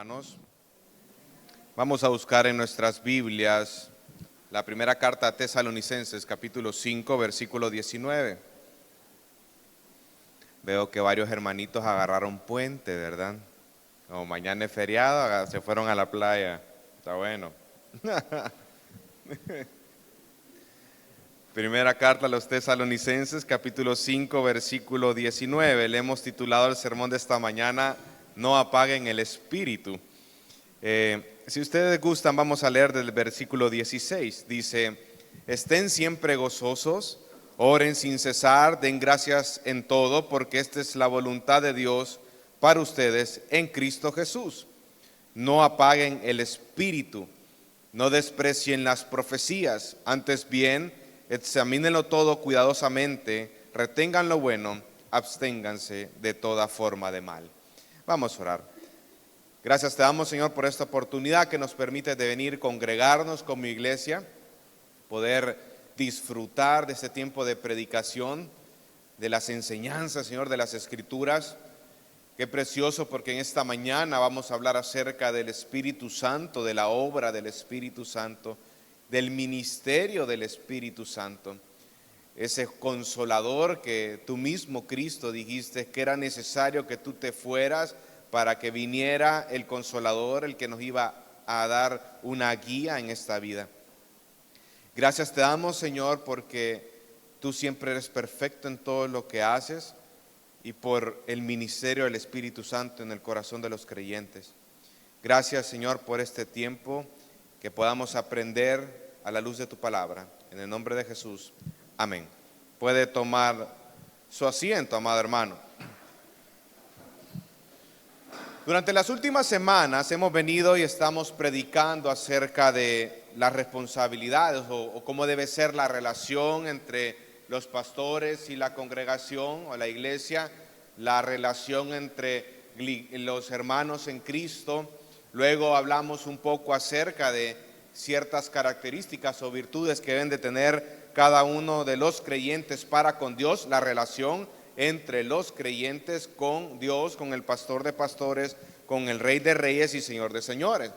hermanos. Vamos a buscar en nuestras Biblias la primera carta a Tesalonicenses, capítulo 5, versículo 19. Veo que varios hermanitos agarraron puente, ¿verdad? Como mañana es feriado, se fueron a la playa. Está bueno. Primera carta a los Tesalonicenses, capítulo 5, versículo 19. Le hemos titulado el sermón de esta mañana, No apaguen el espíritu. Si ustedes gustan, vamos a leer del versículo 16. Dice, estén siempre gozosos, oren sin cesar, den gracias en todo, porque esta es la voluntad de Dios para ustedes en Cristo Jesús. No apaguen el espíritu, no desprecien las profecías, antes bien, examínenlo todo cuidadosamente, retengan lo bueno, absténganse de toda forma de mal. Vamos a orar. Gracias te damos, Señor, por esta oportunidad que nos permite de venir, congregarnos como iglesia, poder disfrutar de este tiempo de predicación, de las enseñanzas, Señor, de las Escrituras. Qué precioso, porque en esta mañana vamos a hablar acerca del Espíritu Santo, de la obra del Espíritu Santo, del ministerio del Espíritu Santo. Ese consolador que tú mismo, Cristo, dijiste que era necesario que tú te fueras para que viniera el consolador, el que nos iba a dar una guía en esta vida. Gracias te damos, Señor, porque tú siempre eres perfecto en todo lo que haces y por el ministerio del Espíritu Santo en el corazón de los creyentes. Gracias, Señor, por este tiempo que podamos aprender a la luz de tu palabra. En el nombre de Jesús, amén. Puede tomar su asiento, amado hermano. Durante las últimas semanas hemos venido y estamos predicando acerca de las responsabilidades o cómo debe ser la relación entre los pastores y la congregación o la iglesia, la relación entre los hermanos en Cristo. Luego hablamos un poco acerca de ciertas características o virtudes que deben de tener cada uno de los creyentes para con Dios, la relación entre los creyentes con Dios, con el pastor de pastores, con el Rey de Reyes y Señor de Señores.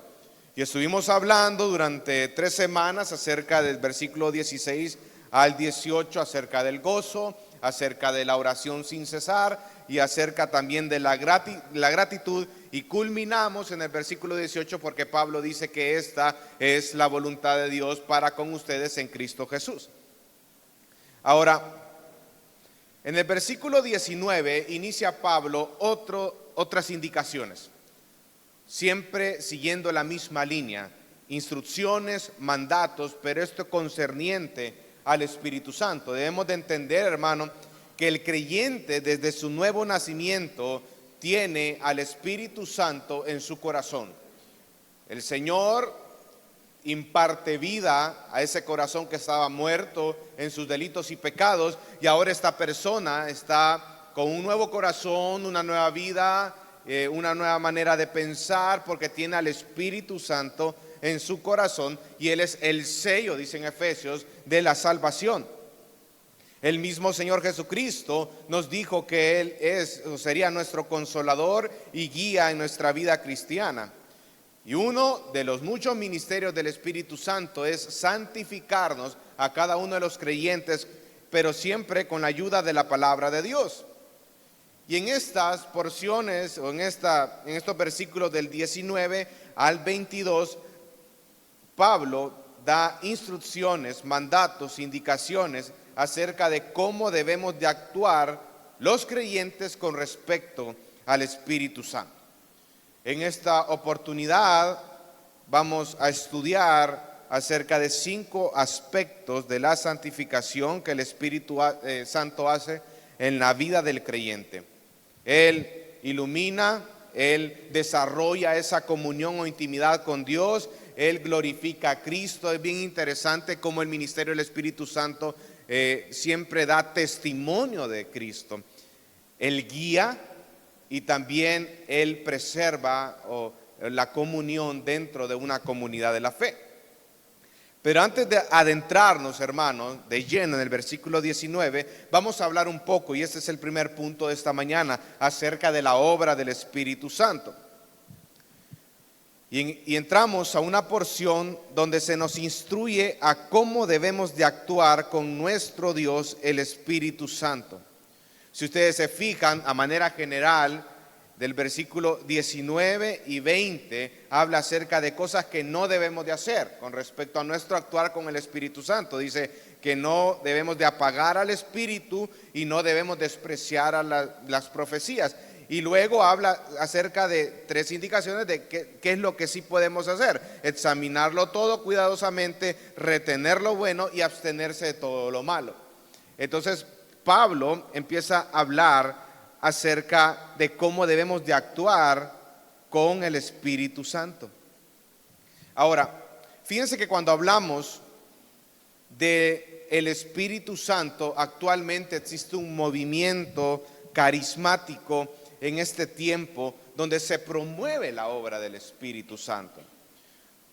Y estuvimos hablando durante 3 semanas acerca del versículo 16 al 18, acerca del gozo, acerca de la oración sin cesar y acerca también de la gratitud, y culminamos en el versículo 18 porque Pablo dice que esta es la voluntad de Dios para con ustedes en Cristo Jesús. Ahora, en el versículo 19 inicia Pablo otras indicaciones, siempre siguiendo la misma línea, instrucciones, mandatos, pero esto concerniente al Espíritu Santo. Debemos de entender, hermano, que el creyente desde su nuevo nacimiento tiene al Espíritu Santo en su corazón. El Señor imparte vida a ese corazón que estaba muerto en sus delitos y pecados, y ahora esta persona está con un nuevo corazón, una nueva vida, una nueva manera de pensar, porque tiene al Espíritu Santo en su corazón, y Él es el sello, dicen Efesios, de la salvación. El mismo Señor Jesucristo nos dijo que Él sería nuestro consolador y guía en nuestra vida cristiana. Y uno de los muchos ministerios del Espíritu Santo es santificarnos a cada uno de los creyentes, pero siempre con la ayuda de la palabra de Dios. Y en estas porciones, o en estos versículos del 19 al 22, Pablo da instrucciones, mandatos, indicaciones acerca de cómo debemos de actuar los creyentes con respecto al Espíritu Santo. En esta oportunidad vamos a estudiar acerca de 5 aspectos de la santificación que el Espíritu Santo hace en la vida del creyente. Él ilumina, Él desarrolla esa comunión o intimidad con Dios, Él glorifica a Cristo. Es bien interesante cómo el ministerio del Espíritu Santo siempre da testimonio de Cristo. Él guía y también Él preserva la comunión dentro de una comunidad de la fe. Pero antes de adentrarnos, hermanos, de lleno en el versículo 19, vamos a hablar un poco, y este es el primer punto de esta mañana, acerca de la obra del Espíritu Santo. Y entramos a una porción donde se nos instruye a cómo debemos de actuar con nuestro Dios, el Espíritu Santo. Si ustedes se fijan, a manera general, del versículo 19 y 20, habla acerca de cosas que no debemos de hacer con respecto a nuestro actuar con el Espíritu Santo. Dice que no debemos de apagar al Espíritu y no debemos despreciar a las profecías. Y luego habla acerca de 3 indicaciones de qué es lo que sí podemos hacer: examinarlo todo cuidadosamente, retener lo bueno y abstenerse de todo lo malo. Entonces Pablo empieza a hablar acerca de cómo debemos de actuar con el Espíritu Santo. Ahora, fíjense que cuando hablamos de el Espíritu Santo, actualmente existe un movimiento carismático en este tiempo donde se promueve la obra del Espíritu Santo.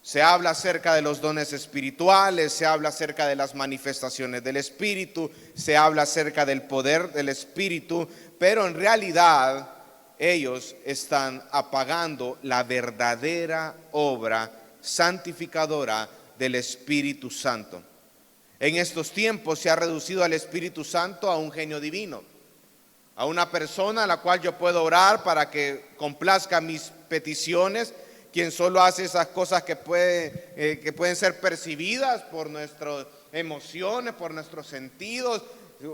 Se habla acerca de los dones espirituales, se habla acerca de las manifestaciones del Espíritu, se habla acerca del poder del Espíritu, pero en realidad ellos están apagando la verdadera obra santificadora del Espíritu Santo. En estos tiempos se ha reducido al Espíritu Santo a un genio divino, a una persona a la cual yo puedo orar para que complazca mis peticiones, quien solo hace esas cosas que pueden ser percibidas por nuestras emociones, por nuestros sentidos,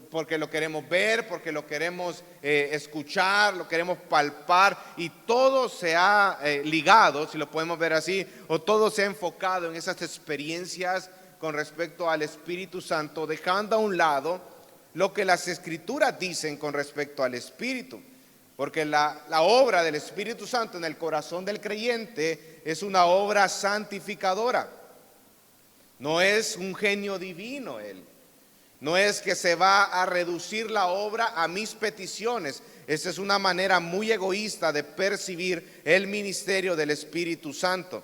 porque lo queremos ver, porque lo queremos escuchar, lo queremos palpar, y todo se ha ligado, si lo podemos ver así, o todo se ha enfocado en esas experiencias con respecto al Espíritu Santo, dejando a un lado lo que las Escrituras dicen con respecto al Espíritu. Porque la obra del Espíritu Santo en el corazón del creyente es una obra santificadora. No es un genio divino él. No es que se va a reducir la obra a mis peticiones. Esa es una manera muy egoísta de percibir el ministerio del Espíritu Santo.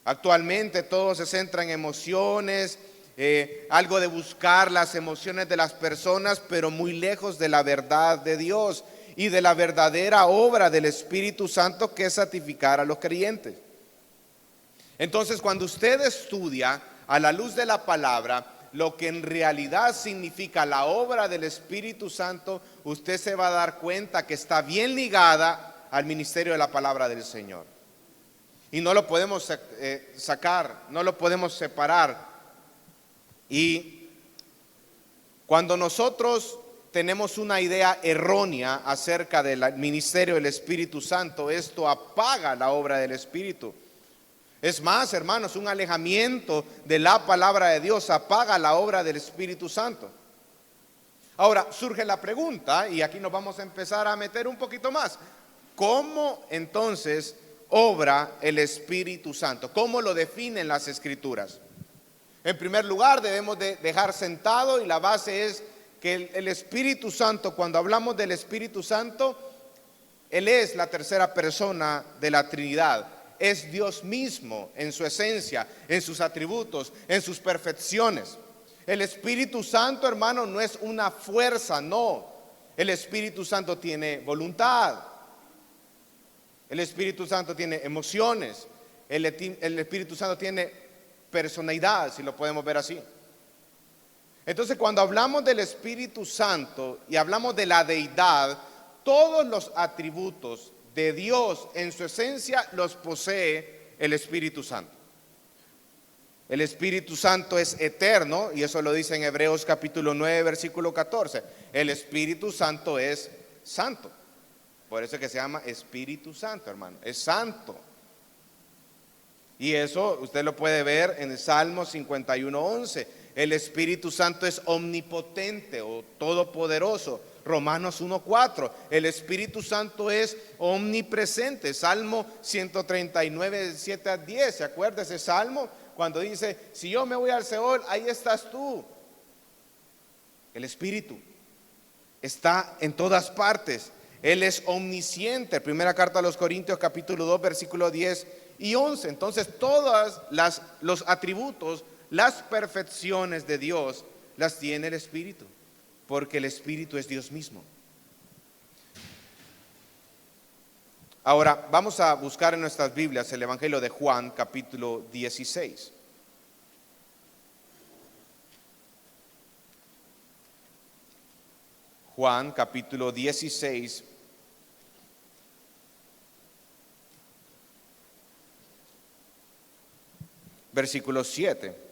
Actualmente todo se centra en emociones, algo de buscar las emociones de las personas, pero muy lejos de la verdad de Dios y de la verdadera obra del Espíritu Santo, que es santificar a los creyentes. Entonces, cuando usted estudia a la luz de la palabra lo que en realidad significa la obra del Espíritu Santo, usted se va a dar cuenta que está bien ligada al ministerio de la palabra del Señor. Y no lo podemos sacar, no lo podemos separar. Y cuando nosotros tenemos una idea errónea acerca del ministerio del Espíritu Santo, esto apaga la obra del Espíritu. Es más, hermanos, un alejamiento de la palabra de Dios apaga la obra del Espíritu Santo. Ahora surge la pregunta, y aquí nos vamos a empezar a meter un poquito más: ¿cómo entonces obra el Espíritu Santo? ¿Cómo lo definen las Escrituras? En primer lugar, debemos de dejar sentado, y la base es que el Espíritu Santo, cuando hablamos del Espíritu Santo, Él es la tercera persona de la Trinidad. Es Dios mismo en su esencia, en sus atributos, en sus perfecciones. El Espíritu Santo, hermano, no es una fuerza, no. El Espíritu Santo tiene voluntad. El Espíritu Santo tiene emociones. El Espíritu Santo tiene personalidad, si lo podemos ver así. Entonces, cuando hablamos del Espíritu Santo y hablamos de la deidad, todos los atributos de Dios en su esencia los posee el Espíritu Santo. El Espíritu Santo es eterno, y eso lo dice en Hebreos capítulo 9, versículo 14. El Espíritu Santo es santo. Por eso es que se llama Espíritu Santo, hermano. Es santo. Y eso usted lo puede ver en el Salmo 51:11. El Espíritu Santo es omnipotente o todopoderoso. Romanos 1:4. El Espíritu Santo es omnipresente. Salmo 139, 7 a 10. ¿Se acuerda ese salmo? Cuando dice: si yo me voy al Seol, ahí estás tú. El Espíritu está en todas partes. Él es omnisciente. Primera carta a los Corintios capítulo 2, versículo 10 y 11. Entonces todos los atributos, las perfecciones de Dios las tiene el Espíritu, porque el Espíritu es Dios mismo. Ahora, vamos a buscar en nuestras Biblias el Evangelio de Juan, capítulo 16. Juan, capítulo 16. Versículo 7.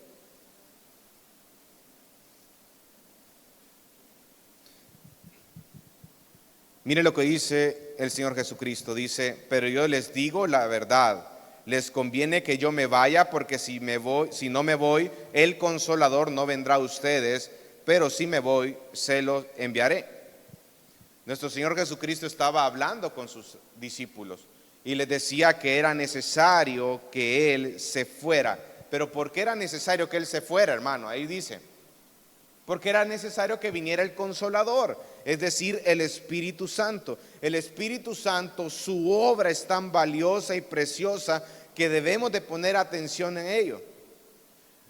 Mire lo que dice el Señor Jesucristo. Dice: pero yo les digo la verdad, les conviene que yo me vaya, porque si no me voy, el Consolador no vendrá a ustedes, pero si me voy, se los enviaré. Nuestro Señor Jesucristo estaba hablando con sus discípulos y les decía que era necesario que Él se fuera. Pero ¿por qué era necesario que Él se fuera, hermano? Ahí dice: porque era necesario que viniera el Consolador, es decir, el Espíritu Santo. El Espíritu Santo, su obra es tan valiosa y preciosa que debemos de poner atención en ello.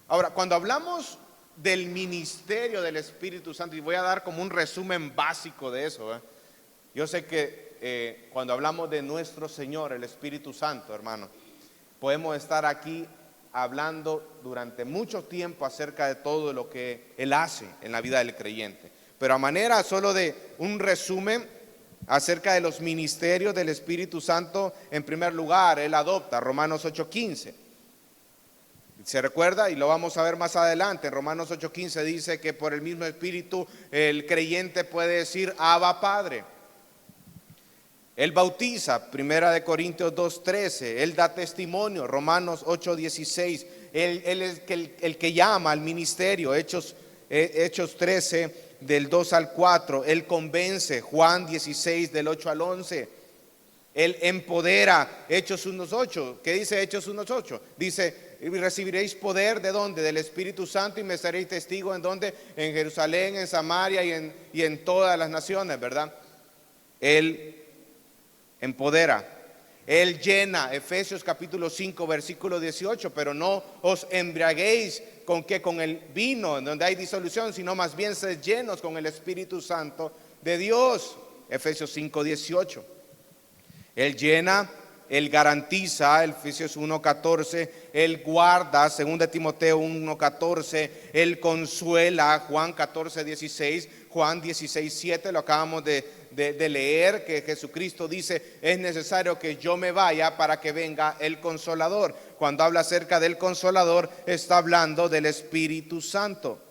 Ahora, cuando hablamos del ministerio del Espíritu Santo, y voy a dar como un resumen básico de eso, yo sé que cuando hablamos de nuestro Señor, el Espíritu Santo, hermano, podemos estar aquí hablando durante mucho tiempo acerca de todo lo que Él hace en la vida del creyente. Pero a manera solo de un resumen acerca de los ministerios del Espíritu Santo, en primer lugar, Él adopta Romanos 8:15. ¿Se recuerda? Y lo vamos a ver más adelante. En Romanos 8:15 dice que por el mismo Espíritu el creyente puede decir: Abba, Padre. Él bautiza, Primera de Corintios 2:13. Él da testimonio, Romanos 8:16. Él es el que llama al ministerio, Hechos 13 del 2 al 4. Él convence, Juan 16 del 8 al 11. Él empodera, Hechos 1:8. ¿Qué dice Hechos 1:8? Dice: y recibiréis poder, ¿de dónde? Del Espíritu Santo, y me seréis testigo, ¿en dónde? En Jerusalén, en Samaria y en todas las naciones, ¿verdad? Él empodera. Él llena, Efesios capítulo 5 versículo 18. Pero no os embriaguéis con el vino, en donde hay disolución, sino más bien sed llenos con el Espíritu Santo de Dios, Efesios 5:18. Él llena, Él garantiza, Efesios 1:14. Él guarda, 2 Timoteo 1:14. Él consuela, Juan 14:16. Juan 16:7, lo acabamos de leer, que Jesucristo dice: es necesario que yo me vaya para que venga el Consolador. Cuando habla acerca del Consolador, está hablando del Espíritu Santo.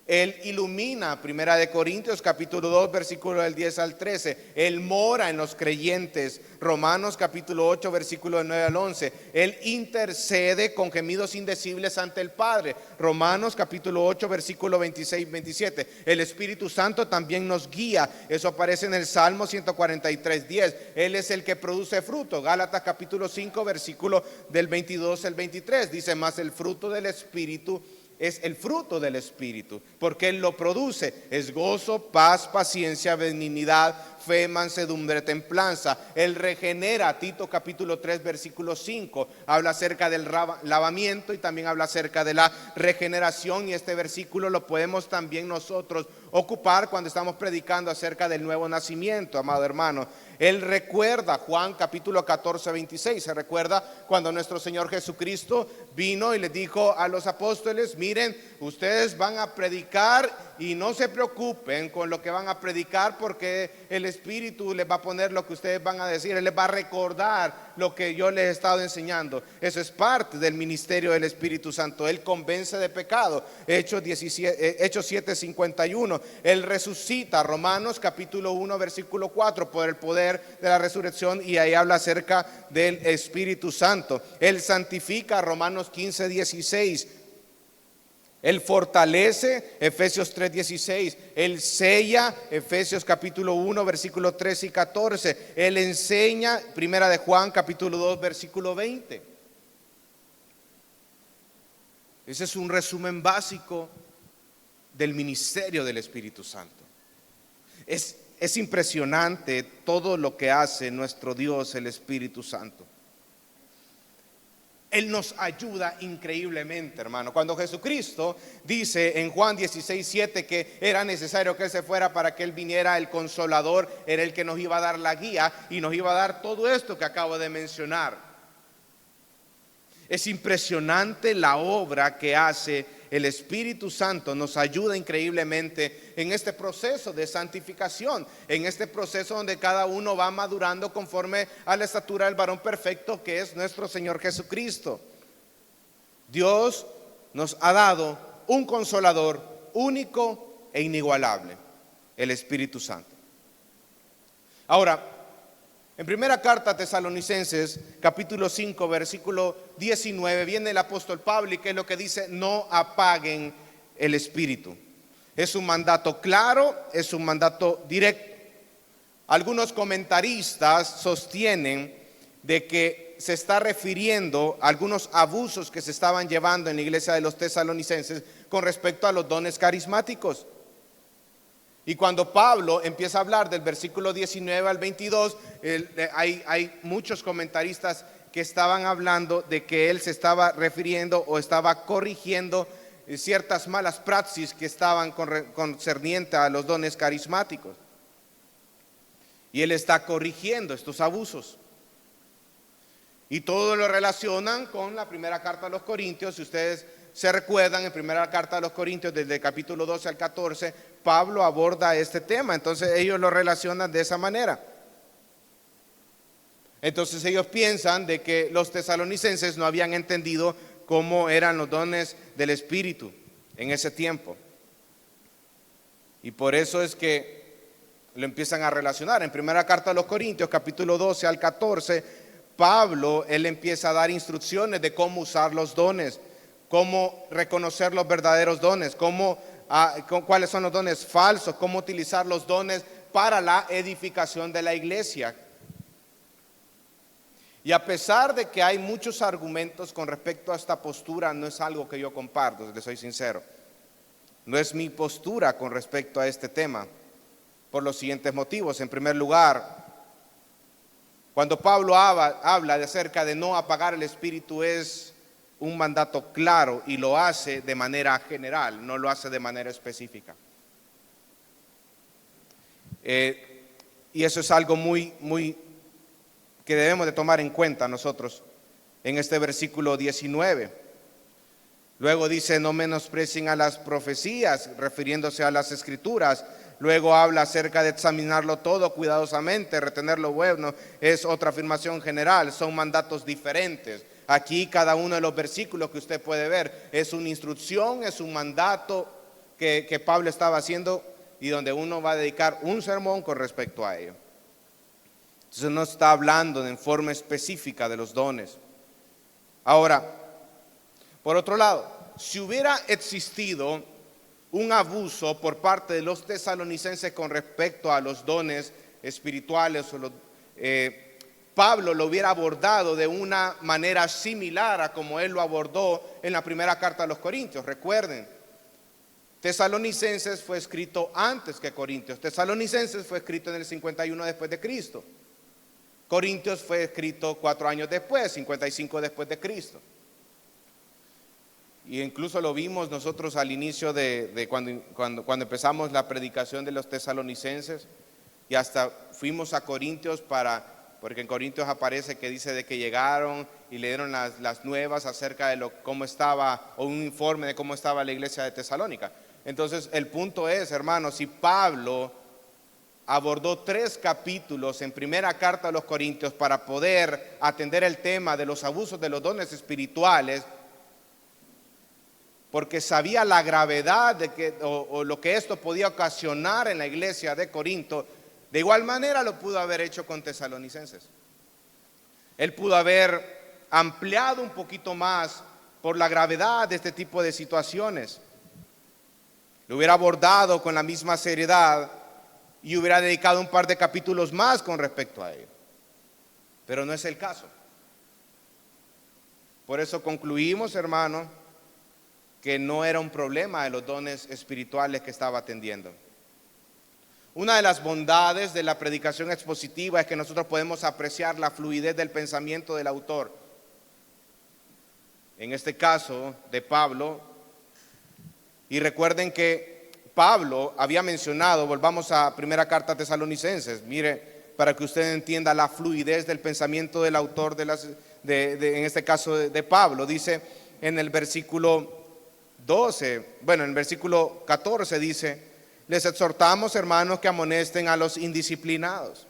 Él ilumina, Primera de Corintios capítulo 2 versículo del 10 al 13. Él mora en los creyentes, Romanos capítulo 8 versículo del 9 al 11. Él intercede con gemidos indecibles ante el Padre, Romanos capítulo 8 versículo 26-27. El Espíritu Santo también nos guía, eso aparece en el Salmo 143:10. Él es el que produce fruto, Gálatas capítulo 5 versículo del 22 al 23. Dice: más el fruto del Espíritu es el fruto del Espíritu, porque Él lo produce: es gozo, paz, paciencia, benignidad, fe, mansedumbre, templanza. Él regenera, Tito capítulo 3 versículo 5, habla acerca del lavamiento y también habla acerca de la regeneración, y este versículo lo podemos también nosotros ocupar cuando estamos predicando acerca del nuevo nacimiento, amado hermano. Él recuerda, Juan capítulo 14:26, se recuerda cuando nuestro Señor Jesucristo vino y les dijo a los apóstoles: miren, ustedes van a predicar y no se preocupen con lo que van a predicar, porque el Espíritu les va a poner lo que ustedes van a decir. Él les va a recordar lo que yo les he estado enseñando. Eso es parte del ministerio del Espíritu Santo. Él convence de pecado, Hechos 7:51. Él resucita, Romanos capítulo 1 versículo 4, por el poder de la resurrección, y ahí habla acerca del Espíritu Santo. Él santifica, Romanos 15:16. Él fortalece, Efesios 3:16. Él sella, Efesios capítulo 1 versículo 13 y 14. Él enseña, Primera de Juan capítulo 2 versículo 20. Ese es un resumen básico del ministerio del Espíritu Santo. Es impresionante todo lo que hace nuestro Dios, el Espíritu Santo. Él nos ayuda increíblemente, hermano. Cuando Jesucristo dice en Juan 16:7 que era necesario que Él se fuera para que Él viniera, el Consolador era el que nos iba a dar la guía y nos iba a dar todo esto que acabo de mencionar. Es impresionante la obra que hace el Espíritu Santo. Nos ayuda increíblemente en este proceso de santificación, en este proceso donde cada uno va madurando conforme a la estatura del varón perfecto que es nuestro Señor Jesucristo. Dios nos ha dado un consolador único e inigualable, el Espíritu Santo. Ahora, en primera carta a Tesalonicenses, capítulo 5, versículo 19, viene el apóstol Pablo y que es lo que dice: no apaguen el espíritu. Es un mandato claro, es un mandato directo. Algunos comentaristas sostienen de que se está refiriendo a algunos abusos que se estaban llevando en la iglesia de los tesalonicenses con respecto a los dones carismáticos. Y cuando Pablo empieza a hablar del versículo 19 al 22, hay muchos comentaristas que estaban hablando de que él se estaba refiriendo o estaba corrigiendo ciertas malas praxis que estaban concernientes a los dones carismáticos. Y él está corrigiendo estos abusos. Y todo lo relacionan con la primera carta a los Corintios. Si ustedes se recuerdan, en primera carta a los Corintios, desde el capítulo 12 al 14, Pablo aborda este tema. Entonces ellos lo relacionan de esa manera. Entonces ellos piensan de que los tesalonicenses no habían entendido cómo eran los dones del Espíritu en ese tiempo. Y por eso es que lo empiezan a relacionar. En primera carta a los Corintios, capítulo 12 al 14, Pablo, él empieza a dar instrucciones de cómo usar los dones, cómo reconocer los verdaderos dones, cuáles son los dones falsos, cómo utilizar los dones para la edificación de la iglesia. Y a pesar de que hay muchos argumentos con respecto a esta postura, no es algo que yo comparto, les soy sincero. No es mi postura con respecto a este tema, por los siguientes motivos. En primer lugar, cuando Pablo habla de acerca de no apagar el espíritu, es un mandato claro y lo hace de manera general, no lo hace de manera específica. Y eso es algo muy que debemos de tomar en cuenta nosotros en este versículo 19. Luego dice: no menosprecien a las profecías, refiriéndose a las escrituras. Luego habla acerca de examinarlo todo cuidadosamente, retener lo bueno. Es otra afirmación general, son mandatos diferentes. Aquí cada uno de los versículos que usted puede ver es una instrucción, es un mandato que Pablo estaba haciendo y donde uno va a dedicar un sermón con respecto a ello. Entonces no está hablando en forma específica de los dones. Ahora, por otro lado, si hubiera existido un abuso por parte de los tesalonicenses con respecto a los dones espirituales, Pablo lo hubiera abordado de una manera similar a como él lo abordó en la primera carta a los Corintios. Recuerden, Tesalonicenses fue escrito antes que Corintios. Tesalonicenses fue escrito en el 51 después de Cristo. Corintios fue escrito 4 años después, 55 después de Cristo. Y incluso lo vimos nosotros al inicio de cuando empezamos la predicación de los tesalonicenses, y hasta fuimos a Corintios porque en Corintios aparece que dice de que llegaron y le dieron las nuevas acerca de cómo estaba, o un informe de cómo estaba la iglesia de Tesalónica. Entonces el punto es, hermanos, si Pablo abordó 3 capítulos en primera carta a los Corintios para poder atender el tema de los abusos de los dones espirituales, porque sabía la gravedad o lo que esto podía ocasionar en la iglesia de Corinto, de igual manera lo pudo haber hecho con tesalonicenses. Él pudo haber ampliado un poquito más por la gravedad de este tipo de situaciones. Lo hubiera abordado con la misma seriedad y hubiera dedicado un par de capítulos más con respecto a ello. Pero no es el caso. Por eso concluimos, hermano, que no era un problema de los dones espirituales que estaba atendiendo. Una de las bondades de la predicación expositiva es que nosotros podemos apreciar la fluidez del pensamiento del autor. en este caso de Pablo. Y recuerden que Pablo había mencionado, volvamos a primera carta a Tesalonicenses, mire, para que usted entienda la fluidez del pensamiento del autor en este caso de Pablo. Dice en el versículo 12, bueno, en el versículo 14 dice: les exhortamos, hermanos, que amonesten a los indisciplinados.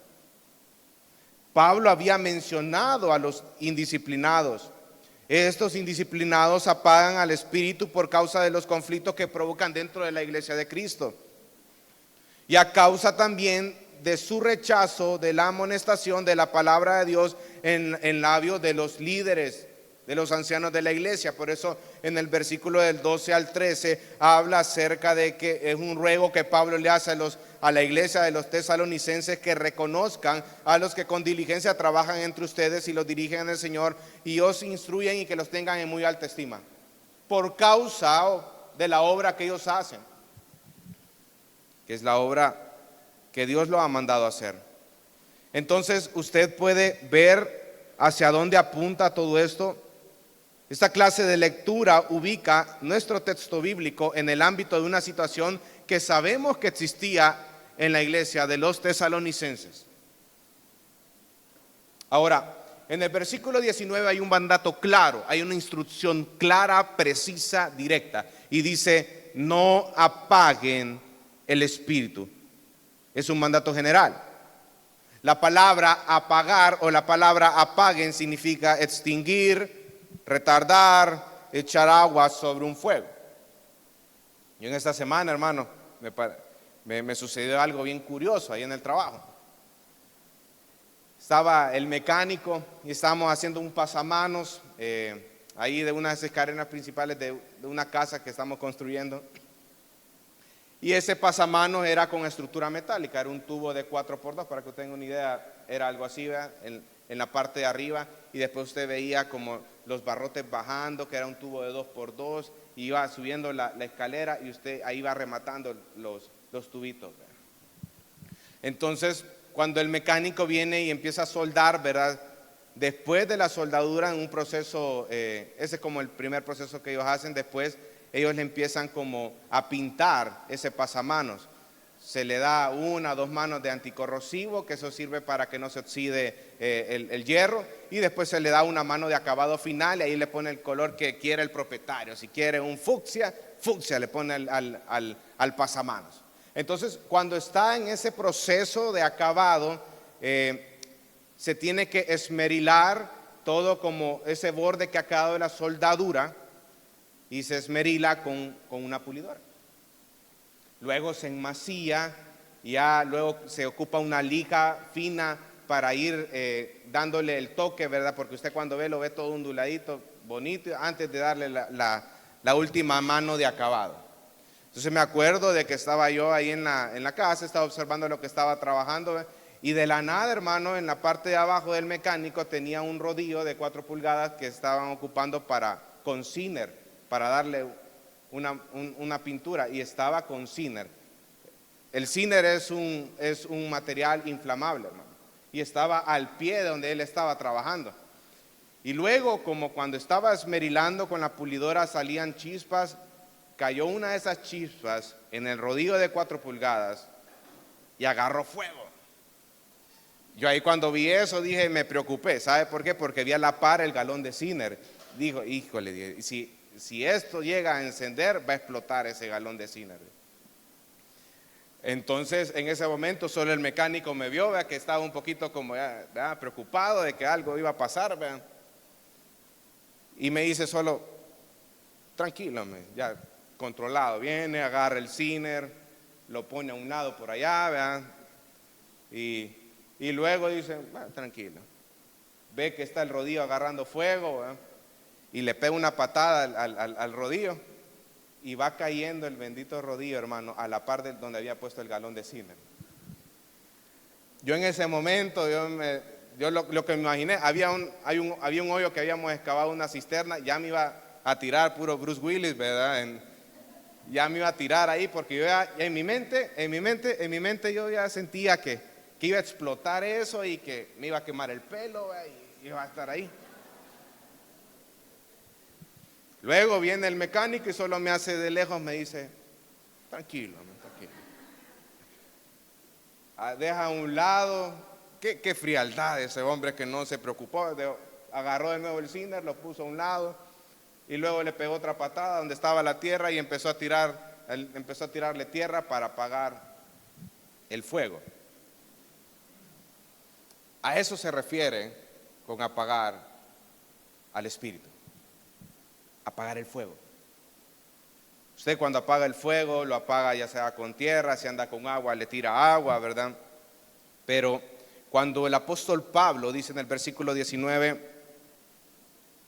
Pablo había mencionado a los indisciplinados. Estos indisciplinados apagan al espíritu por causa de los conflictos que provocan dentro de la iglesia de Cristo, y a causa también de su rechazo de la amonestación de la palabra de Dios en labios de los líderes, de los ancianos de la iglesia. Por eso en el versículo del 12 al 13 habla acerca de que es un ruego que Pablo le hace a la iglesia de los tesalonicenses, que reconozcan a los que con diligencia trabajan entre ustedes y los dirigen en el Señor, y os instruyen, y que los tengan en muy alta estima por causa de la obra que ellos hacen, que es la obra que Dios lo ha mandado a hacer. Entonces usted puede ver hacia dónde apunta todo esto. Esta clase de lectura ubica nuestro texto bíblico en el ámbito de una situación que sabemos que existía en la iglesia de los tesalonicenses. Ahora, en el versículo 19 hay un mandato claro, hay una instrucción clara, precisa, directa, y dice: no apaguen el espíritu. Es un mandato general. La palabra apagar o la palabra apaguen significa extinguir, retardar, echar agua sobre un fuego. Yo en esta semana, hermano, me sucedió algo bien curioso ahí en el trabajo. Estaba el mecánico y estábamos haciendo un pasamanos ahí de unas escaleras principales de una casa que estamos construyendo. Y ese pasamanos era con estructura metálica, era un tubo de 4x2, para que usted tenga una idea, era algo así, ¿verdad? En la parte de arriba, y después usted veía como los barrotes bajando, que era un tubo de 2x2, y iba subiendo la escalera, y usted ahí va rematando los tubitos, ¿verdad? Entonces, cuando el mecánico viene y empieza a soldar, ¿verdad? Después de la soldadura, en un proceso, ese es como el primer proceso que ellos hacen. Después ellos le empiezan como a pintar ese pasamanos. Se le da 1 o 2 manos de anticorrosivo, que eso sirve para que no se oxide el hierro, y después se le da una mano de acabado final, y ahí le pone el color que quiere el propietario. Si quiere un fucsia, fucsia le pone al pasamanos. Entonces, cuando está en ese proceso de acabado, se tiene que esmerilar todo, como ese borde que ha quedado de la soldadura, y se esmerila con una pulidora. Luego se enmasilla, y ya luego se ocupa una lija fina para ir dándole el toque, ¿verdad? Porque usted cuando lo ve todo onduladito, bonito, antes de darle la última mano de acabado. Entonces me acuerdo de que estaba yo ahí en la casa, estaba observando lo que estaba trabajando, ¿verdad? Y de la nada, hermano, en la parte de abajo del mecánico tenía un rodillo de 4 pulgadas que estaban ocupando con Ciner, para darle una pintura, y estaba con Ciner. El Ciner es un material inflamable, hermano, y estaba al pie de donde él estaba trabajando. Y luego, como cuando estaba esmerilando con la pulidora salían chispas, cayó una de esas chispas en el rodillo de 4 pulgadas y agarró fuego. Yo ahí cuando vi eso dije, me preocupé. ¿Sabe por qué? Porque vi a la par el galón de Ciner. Dijo, híjole, si esto llega a encender, va a explotar ese galón de Ciner. Entonces, en ese momento, solo el mecánico me vio, ¿verdad? Que estaba un poquito como preocupado de que algo iba a pasar, ¿verdad? Y me dice solo, tranquilo, ya controlado. Viene, agarra el Ciner, lo pone a un lado por allá, ¿verdad? Y luego dice, tranquilo. Ve que está el rodillo agarrando fuego, ¿verdad? Y le pega una patada al rodillo, y va cayendo el bendito rodillo, hermano, a la par de donde había puesto el galón de Ciner. Yo en ese momento, yo lo que me imaginé, había un hoyo que habíamos excavado, una cisterna, ya me iba a tirar puro Bruce Willis, ¿verdad? Ya me iba a tirar ahí, porque yo ya en mi mente yo ya sentía que iba a explotar eso, y que me iba a quemar el pelo, y iba a estar ahí. Luego viene el mecánico y solo me hace de lejos, me dice, tranquilo, tranquilo. Deja a un lado, qué frialdad ese hombre que no se preocupó, agarró de nuevo el cinder, lo puso a un lado y luego le pegó otra patada donde estaba la tierra y empezó a tirarle tierra para apagar el fuego. A eso se refiere con apagar al espíritu, apagar el fuego. Usted cuando apaga el fuego, lo apaga ya sea con tierra, si anda con agua, le tira agua, ¿verdad? Pero cuando el apóstol Pablo dice en el versículo 19,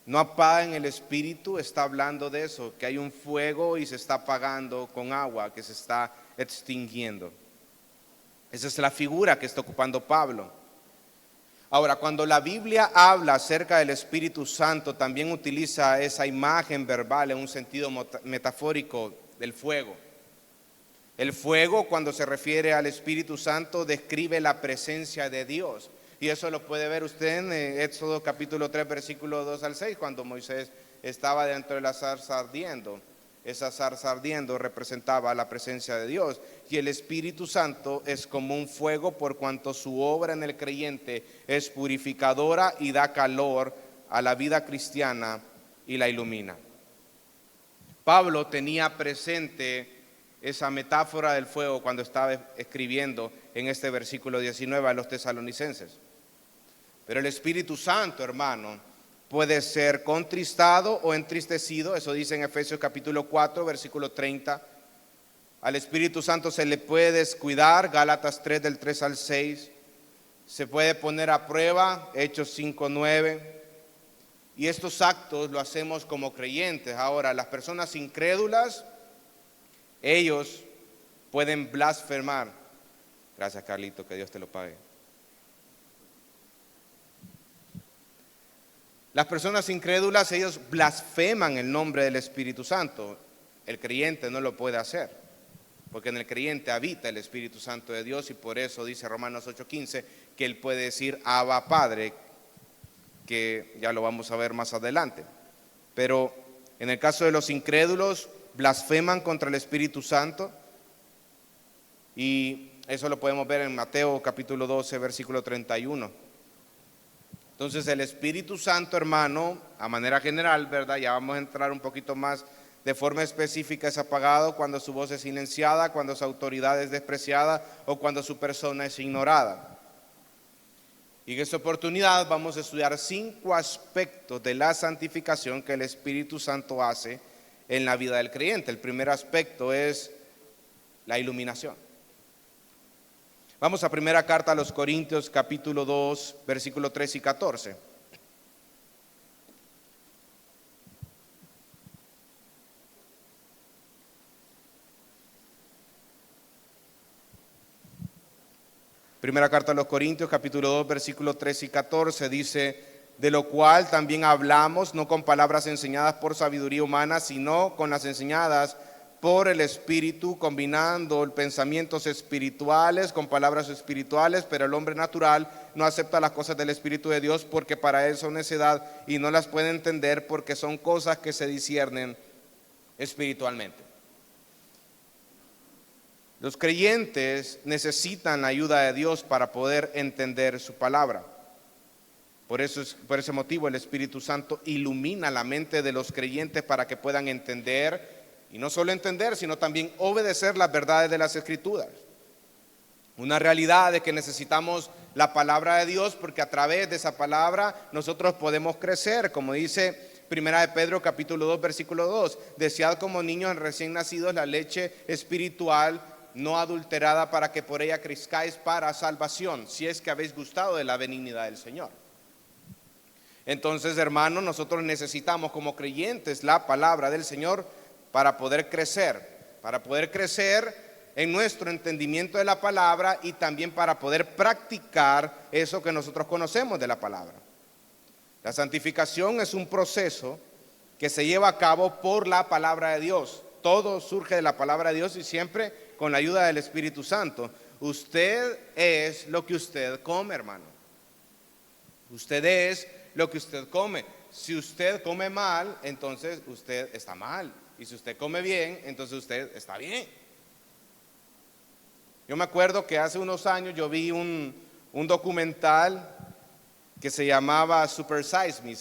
no apaguen el espíritu, está hablando de eso, que hay un fuego y se está apagando con agua, que se está extinguiendo. Esa es la figura que está ocupando Pablo. Ahora, cuando la Biblia habla acerca del Espíritu Santo, también utiliza esa imagen verbal en un sentido metafórico del fuego. El fuego, cuando se refiere al Espíritu Santo, describe la presencia de Dios. Y eso lo puede ver usted en Éxodo capítulo 3, versículo 2 al 6, cuando Moisés estaba dentro de la zarza ardiendo. Esa zarza ardiendo representaba la presencia de Dios. Y el Espíritu Santo es como un fuego por cuanto su obra en el creyente es purificadora y da calor a la vida cristiana y la ilumina. Pablo tenía presente esa metáfora del fuego cuando estaba escribiendo en este versículo 19 a los tesalonicenses. Pero el Espíritu Santo, hermano, puede ser contristado o entristecido, eso dice en Efesios capítulo 4, versículo 30. Al Espíritu Santo se le puede descuidar, Gálatas 3 del 3 al 6. Se puede poner a prueba, Hechos 5, 9. Y estos actos lo hacemos como creyentes. Ahora, las personas incrédulas, ellos pueden blasfemar. Gracias, Carlito, que Dios te lo pague. Las personas incrédulas, ellos blasfeman el nombre del Espíritu Santo. El creyente no lo puede hacer, porque en el creyente habita el Espíritu Santo de Dios y por eso dice Romanos 8:15 que él puede decir Abba Padre, que ya lo vamos a ver más adelante. Pero en el caso de los incrédulos, blasfeman contra el Espíritu Santo y eso lo podemos ver en Mateo capítulo 12, versículo 31. Entonces el Espíritu Santo, hermano, a manera general, ¿verdad? Ya vamos a entrar un poquito más de forma específica, es apagado cuando su voz es silenciada, cuando su autoridad es despreciada o cuando su persona es ignorada. Y en esta oportunidad vamos a estudiar 5 aspectos de la santificación que el Espíritu Santo hace en la vida del creyente. El primer aspecto es la iluminación. Vamos a primera carta a los Corintios, capítulo 2, versículo 3 y 14. Primera carta a los Corintios, capítulo 2, versículo 3 y 14, dice: de lo cual también hablamos, no con palabras enseñadas por sabiduría humana, sino con las enseñadas por el Espíritu, combinando pensamientos espirituales con palabras espirituales, pero el hombre natural no acepta las cosas del Espíritu de Dios porque para él son necedad y no las puede entender porque son cosas que se disciernen espiritualmente. Los creyentes necesitan la ayuda de Dios para poder entender su palabra. Por ese motivo el Espíritu Santo ilumina la mente de los creyentes para que puedan entender. Y no solo entender, sino también obedecer las verdades de las Escrituras. Una realidad de que necesitamos la palabra de Dios porque a través de esa palabra nosotros podemos crecer. Como dice Primera de Pedro capítulo 2 versículo 2. Desead como niños recién nacidos la leche espiritual no adulterada para que por ella crezcáis para salvación, si es que habéis gustado de la benignidad del Señor. Entonces, hermanos, nosotros necesitamos como creyentes la palabra del Señor para poder crecer en nuestro entendimiento de la palabra y también para poder practicar eso que nosotros conocemos de la palabra. La santificación es un proceso que se lleva a cabo por la palabra de Dios. Todo surge de la palabra de Dios y siempre con la ayuda del Espíritu Santo. Usted es lo que usted come, hermano. Usted es lo que usted come. si usted come mal, entonces usted está mal. Y si usted come bien, entonces usted está bien. Yo me acuerdo que hace unos años yo vi un documental que se llamaba Super Size Me,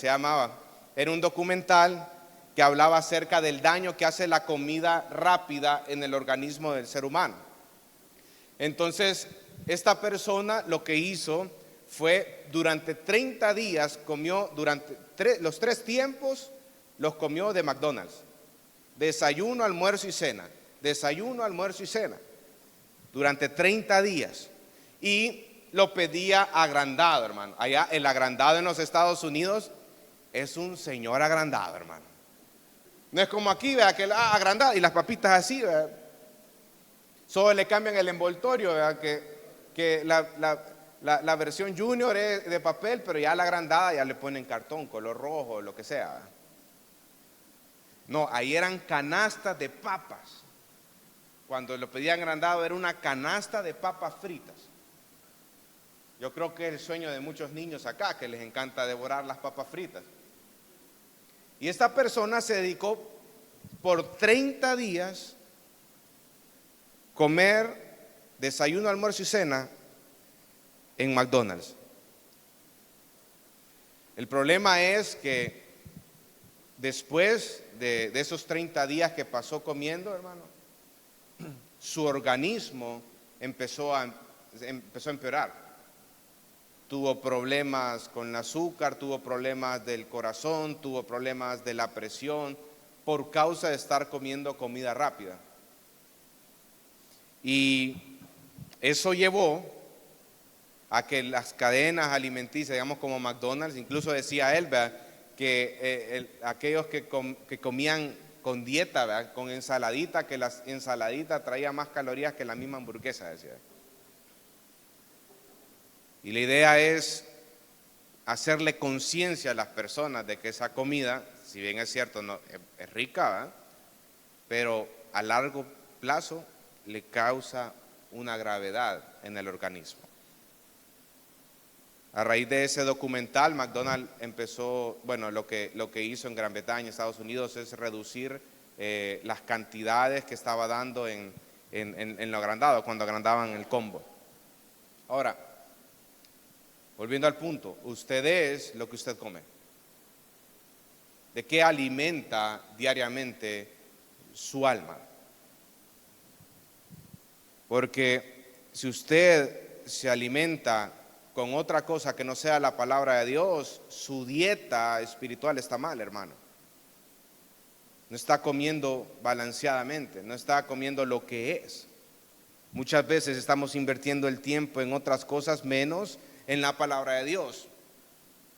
Era un documental que hablaba acerca del daño que hace la comida rápida en el organismo del ser humano. Entonces, esta persona lo que hizo fue durante 30 días comió, los 3 tiempos los comió de McDonald's. Desayuno, almuerzo y cena. Desayuno, almuerzo y cena. Durante 30 días. Y lo pedía agrandado, hermano. Allá el agrandado en los Estados Unidos es un señor agrandado, hermano. No es como aquí, vea, que agrandado y las papitas así, vea. Solo le cambian el envoltorio, vea, que la versión junior es de papel, pero ya la agrandada ya le ponen cartón, color rojo, lo que sea. Vea. No, ahí eran canastas de papas. Cuando lo pedían agrandado era una canasta de papas fritas. Yo creo que es el sueño de muchos niños acá, que les encanta devorar las papas fritas. Y esta persona se dedicó por 30 días comer desayuno, almuerzo y cena en McDonald's. El problema es que después de esos 30 días que pasó comiendo, hermano, su organismo empezó a empeorar. Tuvo problemas con el azúcar, tuvo problemas del corazón, tuvo problemas de la presión por causa de estar comiendo comida rápida. Y eso llevó a que las cadenas alimenticias, digamos como McDonald's, incluso decía él, ¿verdad?, que aquellos que comían con dieta, ¿verdad?, con ensaladita, que la ensaladita traía más calorías que la misma hamburguesa, decía. Y la idea es hacerle conciencia a las personas de que esa comida, si bien es cierto, no, es rica, ¿verdad?, pero a largo plazo le causa una gravedad en el organismo. A raíz de ese documental, McDonald's empezó, bueno, lo que hizo en Gran Bretaña, Estados Unidos, es reducir las cantidades que estaba dando en lo agrandado, cuando agrandaban el combo. Ahora, volviendo al punto, usted es lo que usted come. ¿De qué alimenta diariamente su alma? Porque si usted se alimenta con otra cosa que no sea la palabra de Dios, su dieta espiritual está mal, hermano. No está comiendo balanceadamente, no está comiendo lo que es. Muchas veces estamos invirtiendo el tiempo en otras cosas menos en la palabra de Dios.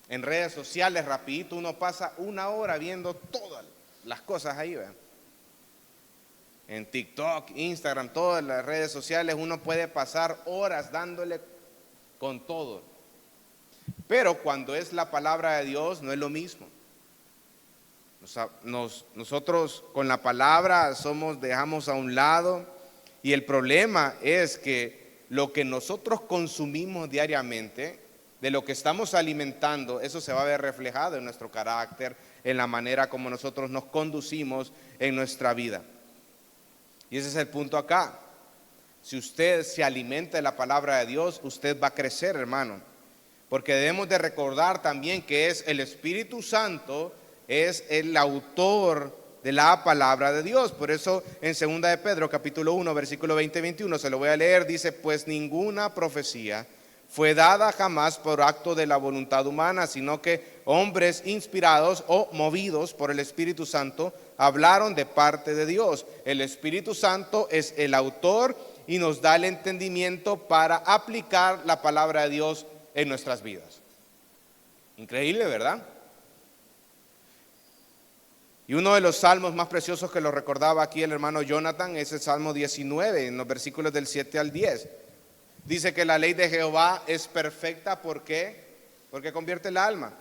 En redes sociales, rapidito, uno pasa 1 hora viendo todas las cosas ahí, ¿verdad? En TikTok, Instagram, todas las redes sociales, uno puede pasar horas dándole con todo. Pero cuando es la palabra de Dios, no es lo mismo. Nosotros con la palabra dejamos a un lado, y el problema es que lo que nosotros consumimos diariamente, de lo que estamos alimentando, eso se va a ver reflejado en nuestro carácter, en la manera como nosotros nos conducimos en nuestra vida. Y ese es el punto acá. Si usted se alimenta de la palabra de Dios, usted va a crecer, hermano. Porque debemos de recordar también que es el Espíritu Santo, es el autor de la palabra de Dios. Por eso en 2 de Pedro capítulo 1 versículo 20-21 se lo voy a leer, dice: pues ninguna profecía fue dada jamás por acto de la voluntad humana, sino que hombres inspirados o movidos por el Espíritu Santo hablaron de parte de Dios. El Espíritu Santo es el autor y nos da el entendimiento para aplicar la palabra de Dios en nuestras vidas. Increíble, ¿verdad? Y uno de los salmos más preciosos que lo recordaba aquí el hermano Jonathan es el Salmo 19, en los versículos del 7 al 10. Dice que la ley de Jehová es perfecta. ¿Por qué? Porque convierte el alma.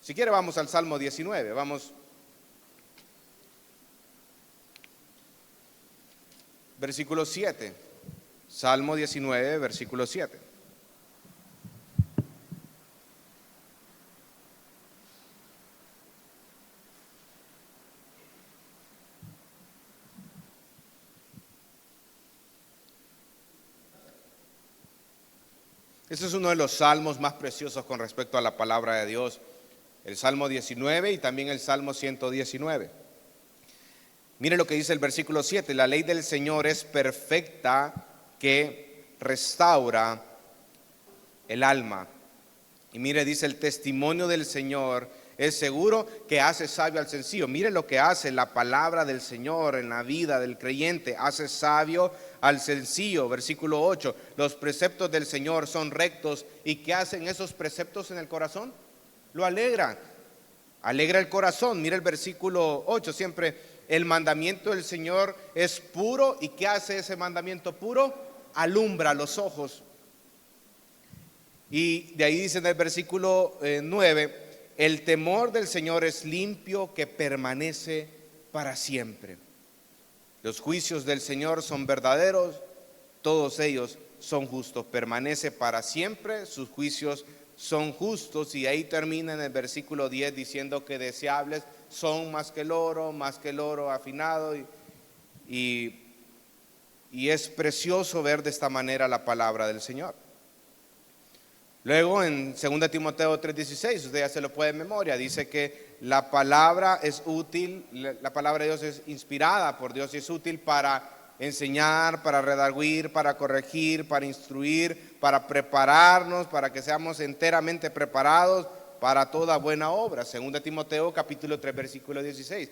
Si quiere, vamos al Salmo 19, vamos. Versículo 7, Salmo 19, versículo 7. Este es uno de los salmos más preciosos con respecto a la palabra de Dios. El Salmo 19 y también el Salmo 119. Mire lo que dice el versículo 7. La ley del Señor es perfecta, que restaura el alma. Y mire, dice, el testimonio del Señor es seguro, que hace sabio al sencillo. Mire lo que hace la palabra del Señor en la vida del creyente. Hace sabio al sencillo. Versículo 8. Los preceptos del Señor son rectos. ¿Y qué hacen esos preceptos en el corazón? Lo alegran. Alegra el corazón. Mire el versículo 8. Siempre el mandamiento del Señor es puro. ¿Y qué hace ese mandamiento puro? Alumbra los ojos. Y de ahí dice en el versículo 9, el temor del Señor es limpio, que permanece para siempre. Los juicios del Señor son verdaderos, todos ellos son justos. Permanece para siempre, sus juicios son justos. Y ahí termina en el versículo 10 diciendo que deseables son más que el oro afinado. Y es precioso ver de esta manera la palabra del Señor. Luego en 2 Timoteo 3:16, usted ya se lo puede de memoria, dice que la palabra es útil, la palabra de Dios es inspirada por Dios y es útil para enseñar, para redarguir, para corregir, para instruir, para prepararnos, para que seamos enteramente preparados para toda buena obra. 2 Timoteo capítulo 3 versículo 16.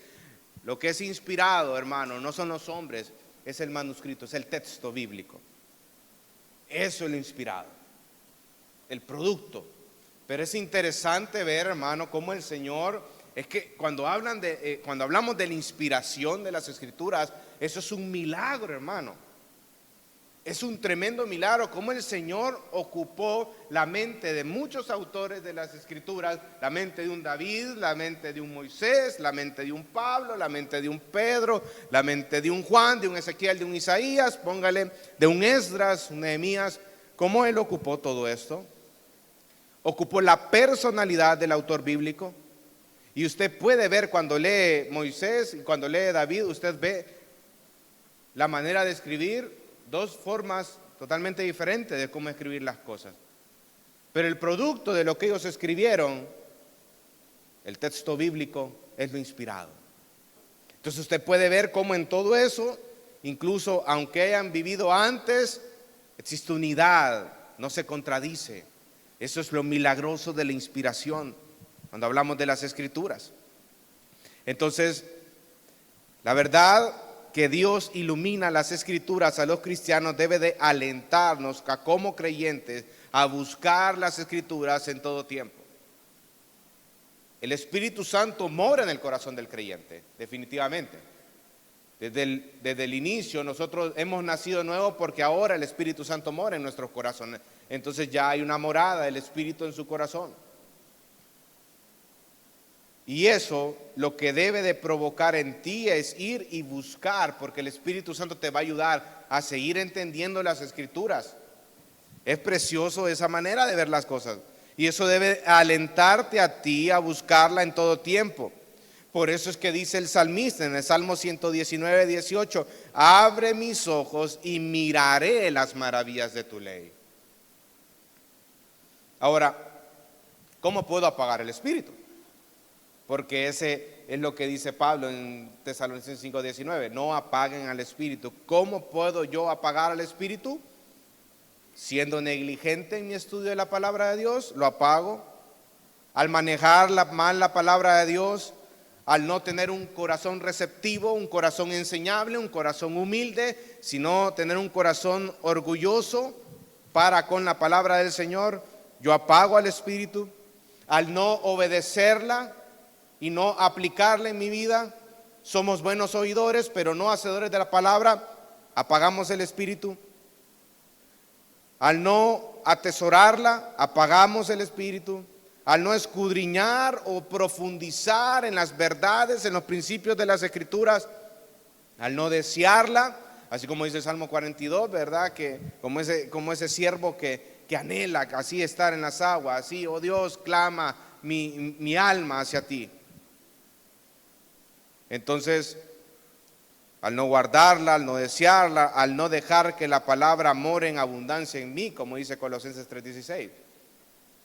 Lo que es inspirado, hermano, no son los hombres, es el manuscrito, es el texto bíblico. Eso es lo inspirado, el producto. Pero es interesante ver, hermano, cómo el Señor, es que cuando hablamos de la inspiración de las Escrituras, eso es un milagro, hermano. Es un tremendo milagro cómo el Señor ocupó la mente de muchos autores de las Escrituras, la mente de un David, la mente de un Moisés, la mente de un Pablo, la mente de un Pedro, la mente de un Juan, de un Ezequiel, de un Isaías, póngale, de un Esdras, un Nehemías. ¿Cómo él ocupó todo esto? Ocupó la personalidad del autor bíblico. Y usted puede ver cuando lee Moisés y cuando lee David, usted ve la manera de escribir, dos formas totalmente diferentes de cómo escribir las cosas. Pero el producto de lo que ellos escribieron, el texto bíblico, es lo inspirado. Entonces usted puede ver cómo en todo eso, incluso aunque hayan vivido antes, existe unidad, no se contradice. Eso es lo milagroso de la inspiración cuando hablamos de las Escrituras. Entonces, la verdad que Dios ilumina las Escrituras a los cristianos debe de alentarnos a, como creyentes, a buscar las Escrituras en todo tiempo. El Espíritu Santo mora en el corazón del creyente, definitivamente. Desde el inicio nosotros hemos nacido nuevo porque ahora el Espíritu Santo mora en nuestros corazones. Entonces ya hay una morada del Espíritu en su corazón. Y eso lo que debe de provocar en ti es ir y buscar, porque el Espíritu Santo te va a ayudar a seguir entendiendo las Escrituras. Es precioso esa manera de ver las cosas. Y eso debe alentarte a ti a buscarla en todo tiempo. Por eso es que dice el salmista en el Salmo 119:18, abre mis ojos y miraré las maravillas de tu ley. Ahora, ¿cómo puedo apagar el espíritu? Porque ese es lo que dice Pablo en Tesalonicenses 5:19, no apaguen al espíritu. ¿Cómo puedo yo apagar al espíritu? Siendo negligente en mi estudio de la palabra de Dios, lo apago. Al manejar mal la palabra de Dios, al no tener un corazón receptivo, un corazón enseñable, un corazón humilde, sino tener un corazón orgulloso para con la palabra del Señor, yo apago al espíritu. Al no obedecerla y no aplicarla en mi vida, somos buenos oidores, pero no hacedores de la palabra, apagamos el espíritu. Al no atesorarla, apagamos el espíritu. Al no escudriñar o profundizar en las verdades, en los principios de las Escrituras, al no desearla, así como dice el Salmo 42, ¿verdad? Que como ese siervo que anhela así estar en las aguas, así, oh Dios, clama mi alma hacia ti. Entonces, al no guardarla, al no desearla, al no dejar que la palabra more en abundancia en mí, como dice Colosenses 3:16.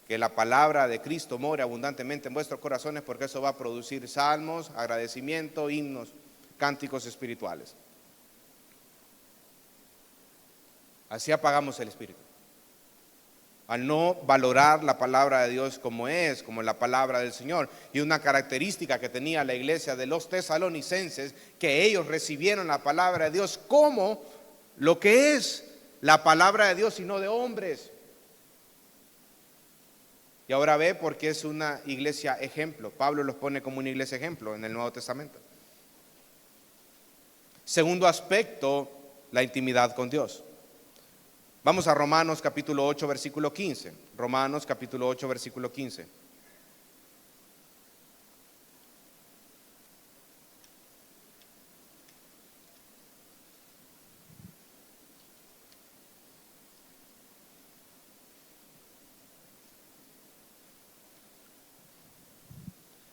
Que la palabra de Cristo more abundantemente en vuestros corazones, porque eso va a producir salmos, agradecimiento, himnos, cánticos espirituales. Así apagamos el espíritu. Al no valorar la palabra de Dios como es, como la palabra del Señor. Y una característica que tenía la iglesia de los tesalonicenses, que ellos recibieron la palabra de Dios como lo que es la palabra de Dios y no de hombres. Y ahora ve por qué es una iglesia ejemplo. Pablo los pone como una iglesia ejemplo en el Nuevo Testamento. Segundo aspecto, la intimidad con Dios. Vamos a Romanos capítulo 8, versículo 15. Romanos capítulo 8, versículo 15.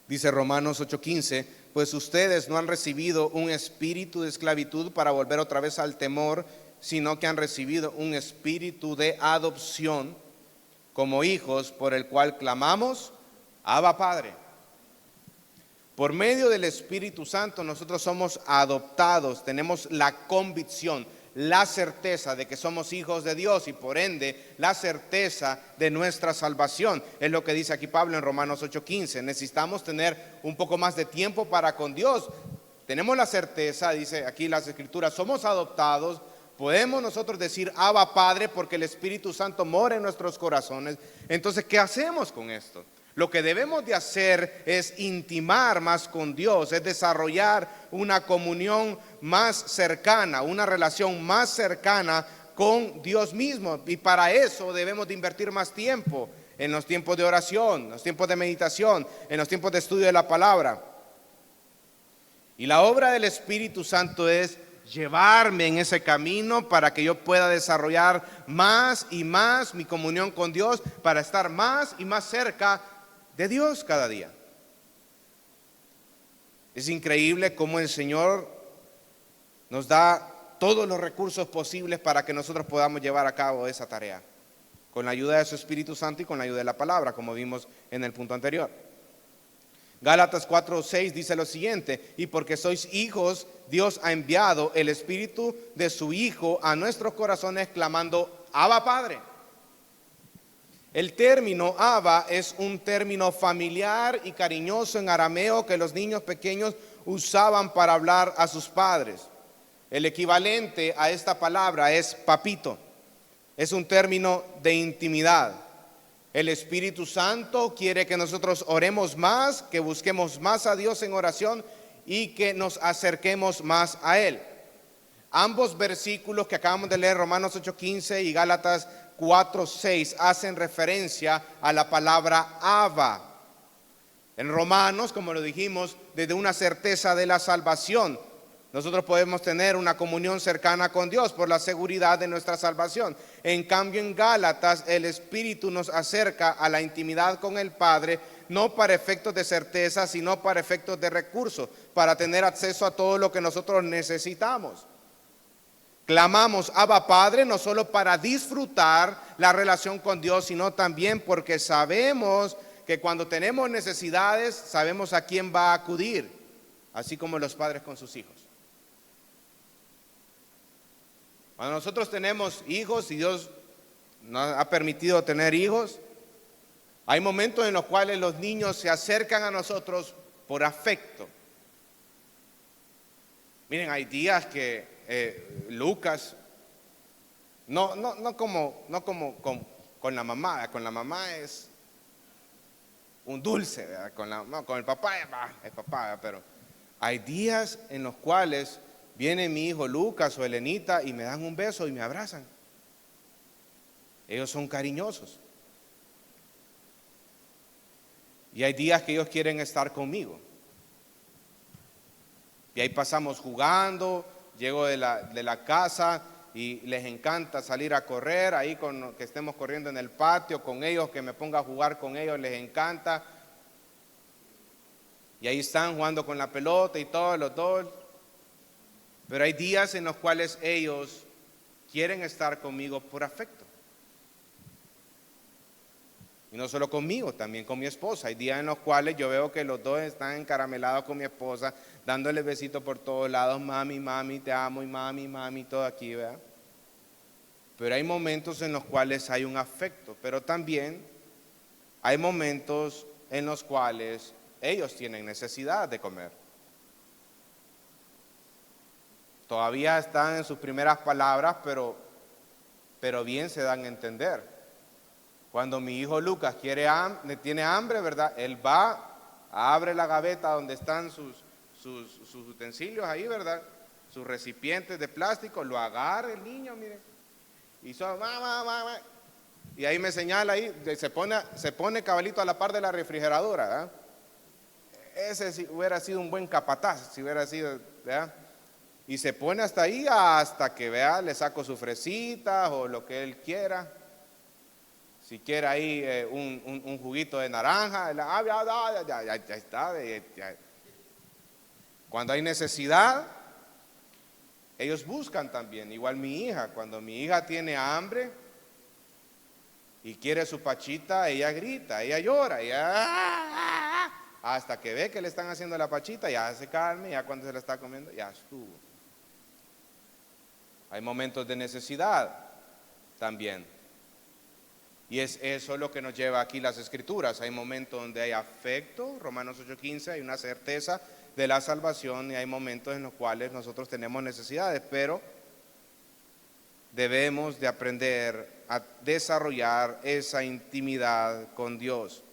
Dice Romanos 8:15, pues ustedes no han recibido un espíritu de esclavitud para volver otra vez al temor, sino que han recibido un espíritu de adopción como hijos, por el cual clamamos, Abba Padre. Por medio del Espíritu Santo nosotros somos adoptados, tenemos la convicción, la certeza de que somos hijos de Dios y por ende la certeza de nuestra salvación. Es lo que dice aquí Pablo en Romanos 8:15. Necesitamos tener un poco más de tiempo para con Dios. Tenemos la certeza, dice aquí las Escrituras, somos adoptados. Podemos nosotros decir Abba Padre porque el Espíritu Santo mora en nuestros corazones. Entonces, ¿qué hacemos con esto? Lo que debemos de hacer es intimar más con Dios, es desarrollar una comunión más cercana, una relación más cercana con Dios mismo. Y para eso debemos de invertir más tiempo en los tiempos de oración, en los tiempos de meditación, en los tiempos de estudio de la palabra. Y la obra del Espíritu Santo es llevarme en ese camino para que yo pueda desarrollar más y más mi comunión con Dios, para estar más y más cerca de Dios cada día. Es increíble cómo el Señor nos da todos los recursos posibles para que nosotros podamos llevar a cabo esa tarea, con la ayuda de su Espíritu Santo y con la ayuda de la palabra, como vimos en el punto anterior. Gálatas 4:6 dice lo siguiente: y porque sois hijos, Dios ha enviado el Espíritu de su Hijo a nuestros corazones, clamando Abba Padre. El término Abba es un término familiar y cariñoso en arameo que los niños pequeños usaban para hablar a sus padres. El equivalente a esta palabra es papito. Es un término de intimidad. El Espíritu Santo quiere que nosotros oremos más, que busquemos más a Dios en oración y que nos acerquemos más a Él. Ambos versículos que acabamos de leer, Romanos 8:15 y Gálatas 4:6, hacen referencia a la palabra Abba. En Romanos, como lo dijimos, desde una certeza de la salvación, nosotros podemos tener una comunión cercana con Dios por la seguridad de nuestra salvación. En cambio, en Gálatas, el Espíritu nos acerca a la intimidad con el Padre, no para efectos de certeza, sino para efectos de recursos, para tener acceso a todo lo que nosotros necesitamos. Clamamos Abba Padre no solo para disfrutar la relación con Dios, sino también porque sabemos que cuando tenemos necesidades, sabemos a quién va a acudir, así como los padres con sus hijos. Cuando nosotros tenemos hijos y Dios nos ha permitido tener hijos, hay momentos en los cuales los niños se acercan a nosotros por afecto. Miren, hay días que Lucas, no como con la mamá es un dulce, ¿verdad? Con el papá es papá, ¿verdad? Pero hay días en los cuales viene mi hijo Lucas o Elenita y me dan un beso y me abrazan. Ellos son cariñosos. Y hay días que ellos quieren estar conmigo. Y ahí pasamos jugando, llego de la casa y les encanta salir a correr, ahí que estemos corriendo en el patio con ellos, que me ponga a jugar con ellos, les encanta. Y ahí están jugando con la pelota y todos los dos. Pero hay días en los cuales ellos quieren estar conmigo por afecto. Y no solo conmigo, también con mi esposa. Hay días en los cuales yo veo que los dos están encaramelados con mi esposa, dándole besitos por todos lados, mami, mami, te amo, y mami, mami, todo aquí, ¿verdad? Pero hay momentos en los cuales hay un afecto, pero también hay momentos en los cuales ellos tienen necesidad de comer. Todavía están en sus primeras palabras, pero bien se dan a entender. Cuando mi hijo Lucas tiene hambre, ¿verdad? Él va, abre la gaveta donde están sus utensilios ahí, ¿verdad? Sus recipientes de plástico, lo agarra el niño, miren. Y y ahí me señala ahí, se pone cabalito a la par de la refrigeradora, ¿verdad? Ese sí hubiera sido un buen capataz, si hubiera sido, ¿verdad? Y se pone hasta ahí hasta que, vea, le saco sus fresitas o lo que él quiera. Si quiere ahí un juguito de naranja, ya está. Cuando hay necesidad, ellos buscan también. Igual mi hija, cuando mi hija tiene hambre y quiere su pachita, ella grita, ella llora, hasta que ve que le están haciendo la pachita, ya se calma, ya cuando se la está comiendo, ya estuvo. Hay momentos de necesidad también. Y es eso lo que nos lleva aquí las Escrituras. Hay momentos donde hay afecto, Romanos 8:15, hay una certeza de la salvación, y hay momentos en los cuales nosotros tenemos necesidades, pero debemos de aprender a desarrollar esa intimidad con Dios.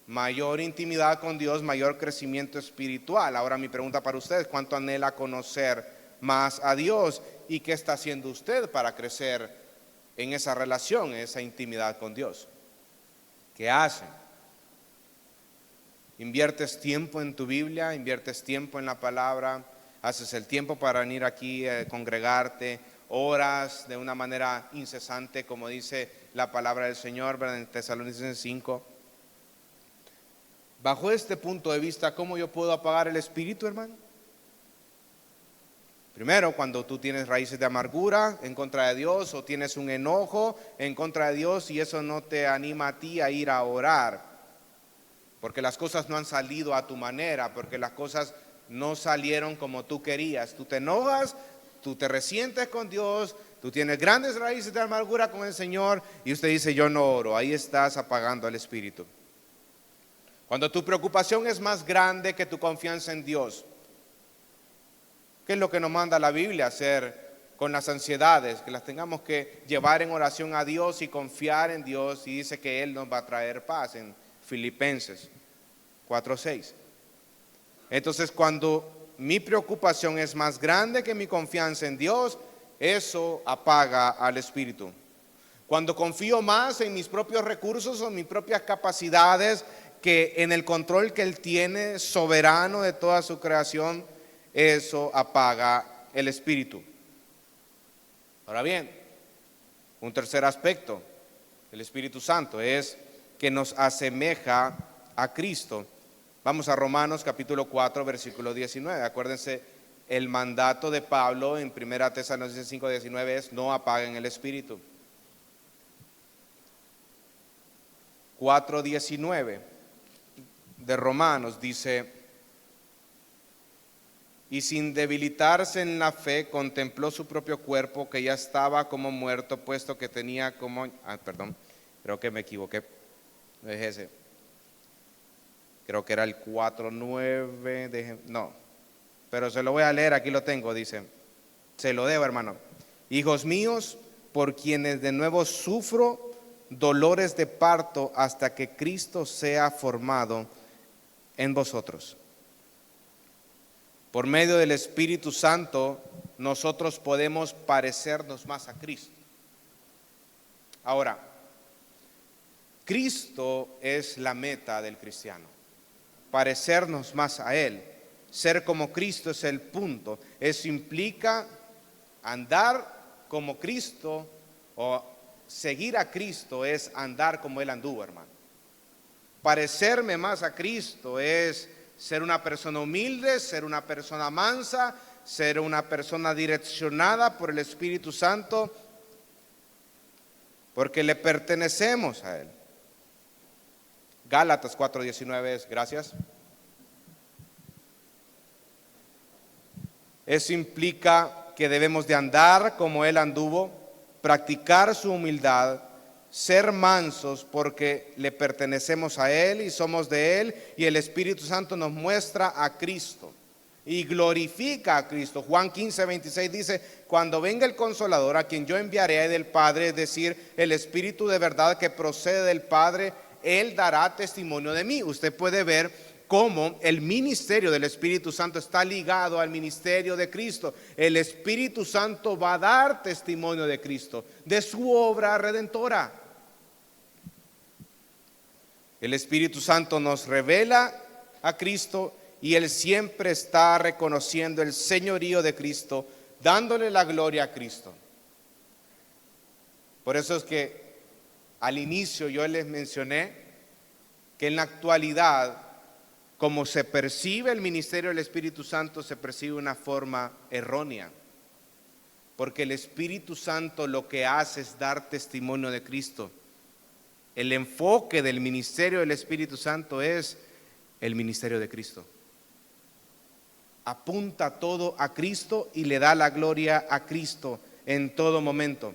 Mayor intimidad con Dios, mayor crecimiento espiritual. Ahora mi pregunta para ustedes: ¿cuánto anhela conocer más a Dios? ¿Y qué está haciendo usted para crecer en esa relación, en esa intimidad con Dios? ¿Qué hace? ¿Inviertes tiempo en tu Biblia? ¿Inviertes tiempo en la palabra? ¿Haces el tiempo para venir aquí a congregarte? ¿Oras de una manera incesante, como dice la palabra del Señor, ¿verdad? En Tesalonicenses 5? Bajo este punto de vista, ¿cómo yo puedo apagar el espíritu, hermano? Primero, cuando tú tienes raíces de amargura en contra de Dios, o tienes un enojo en contra de Dios, y eso no te anima a ti a ir a orar, porque las cosas no han salido a tu manera, porque las cosas no salieron como tú querías. Tú te enojas, tú te resientes con Dios, tú tienes grandes raíces de amargura con el Señor, y usted dice: yo no oro. Ahí estás apagando el espíritu. Cuando tu preocupación es más grande que tu confianza en Dios, ¿qué es lo que nos manda la Biblia hacer con las ansiedades? Que las tengamos que llevar en oración a Dios y confiar en Dios, y dice que Él nos va a traer paz en Filipenses 4:6. Entonces, cuando mi preocupación es más grande que mi confianza en Dios, eso apaga al espíritu. Cuando confío más en mis propios recursos o en mis propias capacidades que en el control que Él tiene soberano de toda su creación, eso apaga el espíritu. Ahora bien, un tercer aspecto del Espíritu Santo es que nos asemeja a Cristo. Vamos a Romanos capítulo 4, versículo 19. Acuérdense, el mandato de Pablo en 1 Tesalonicenses 5:19 es: no apaguen el espíritu. 4:19 de Romanos dice: y sin debilitarse en la fe, contempló su propio cuerpo, que ya estaba como muerto, puesto que tenía como... creo que me equivoqué. No es ese. Creo que era el 4:9. No, pero se lo voy a leer, aquí lo tengo, dice. Se lo debo, hermano. Hijos míos, por quienes de nuevo sufro dolores de parto hasta que Cristo sea formado en vosotros. Por medio del Espíritu Santo, nosotros podemos parecernos más a Cristo. Ahora, Cristo es la meta del cristiano. Parecernos más a Él. Ser como Cristo es el punto. Eso implica andar como Cristo, o seguir a Cristo es andar como Él anduvo, hermano. Parecerme más a Cristo es ser una persona humilde, ser una persona mansa, ser una persona direccionada por el Espíritu Santo, porque le pertenecemos a Él. Gálatas 4:19 gracias. Eso implica que debemos de andar como Él anduvo, practicar su humildad, ser mansos porque le pertenecemos a Él y somos de Él, y el Espíritu Santo nos muestra a Cristo y glorifica a Cristo. Juan 15:26 dice: cuando venga el Consolador, a quien yo enviaré del Padre, es decir, el Espíritu de verdad que procede del Padre, Él dará testimonio de mí. Usted puede ver cómo el ministerio del Espíritu Santo está ligado al ministerio de Cristo. El Espíritu Santo va a dar testimonio de Cristo, de su obra redentora. El Espíritu Santo nos revela a Cristo y Él siempre está reconociendo el señorío de Cristo, dándole la gloria a Cristo. Por eso es que al inicio yo les mencioné que en la actualidad, como se percibe el ministerio del Espíritu Santo, se percibe de una forma errónea. Porque el Espíritu Santo lo que hace es dar testimonio de Cristo. El enfoque del ministerio del Espíritu Santo es el ministerio de Cristo. Apunta todo a Cristo y le da la gloria a Cristo en todo momento.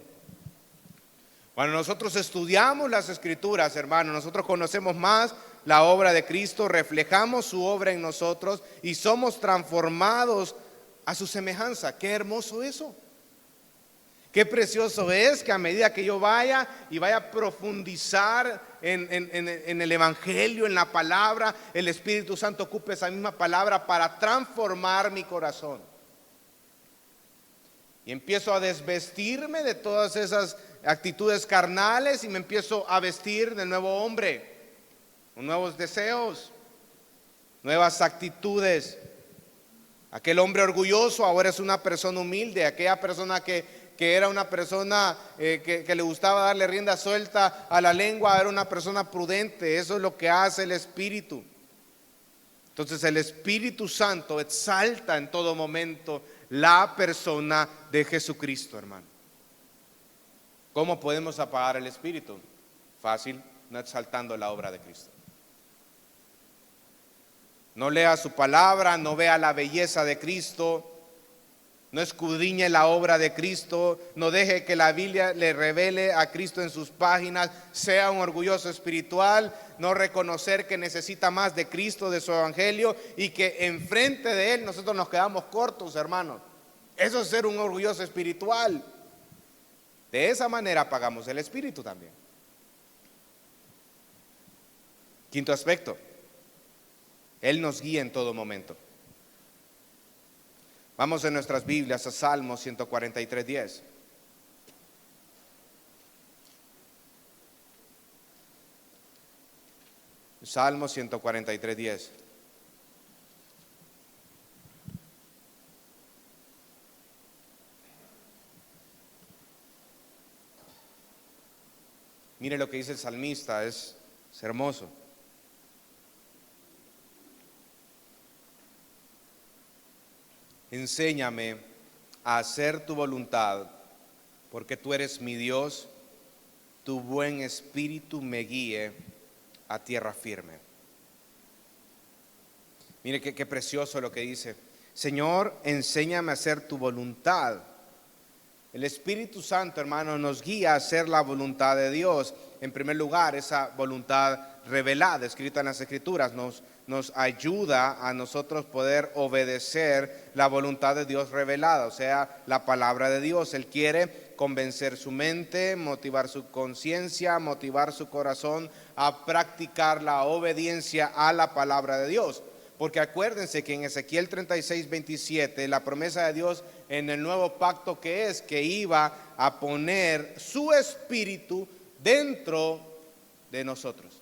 Cuando nosotros estudiamos las Escrituras, hermanos, nosotros conocemos más la obra de Cristo, reflejamos su obra en nosotros y somos transformados a su semejanza. Qué hermoso eso. Qué precioso es que a medida que yo vaya a profundizar en el Evangelio, en la palabra, el Espíritu Santo ocupe esa misma palabra para transformar mi corazón. Y empiezo a desvestirme de todas esas actitudes carnales y me empiezo a vestir del nuevo hombre, con nuevos deseos, nuevas actitudes. Aquel hombre orgulloso ahora es una persona humilde. Aquella persona que era una persona que le gustaba darle rienda suelta a la lengua, era una persona prudente. Eso es lo que hace el Espíritu. Entonces el Espíritu Santo exalta en todo momento la persona de Jesucristo, hermano. ¿Cómo podemos apagar el Espíritu? Fácil, no exaltando la obra de Cristo. No lea su palabra, no vea la belleza de Cristo, no escudriñe la obra de Cristo, no deje que la Biblia le revele a Cristo en sus páginas, sea un orgulloso espiritual, no reconocer que necesita más de Cristo, de su evangelio, y que enfrente de Él nosotros nos quedamos cortos, hermanos. Eso es ser un orgulloso espiritual. De esa manera apagamos el Espíritu también. Quinto aspecto: Él nos guía en todo momento. Vamos en nuestras Biblias a Salmo 143:10. Salmo 143:10. Mire lo que dice el salmista, es hermoso. Enséñame a hacer tu voluntad, porque tú eres mi Dios, tu buen espíritu me guíe a tierra firme. Mire qué precioso lo que dice. Señor, enséñame a hacer tu voluntad. El Espíritu Santo, hermano, nos guía a hacer la voluntad de Dios. En primer lugar, esa voluntad revelada, escrita en las Escrituras, nos ayuda a nosotros poder obedecer la voluntad de Dios revelada, o sea, la palabra de Dios. Él quiere convencer su mente, motivar su conciencia, motivar su corazón a practicar la obediencia a la palabra de Dios. Porque acuérdense que en Ezequiel 36:27, la promesa de Dios en el nuevo pacto que es que iba a poner su espíritu dentro de nosotros.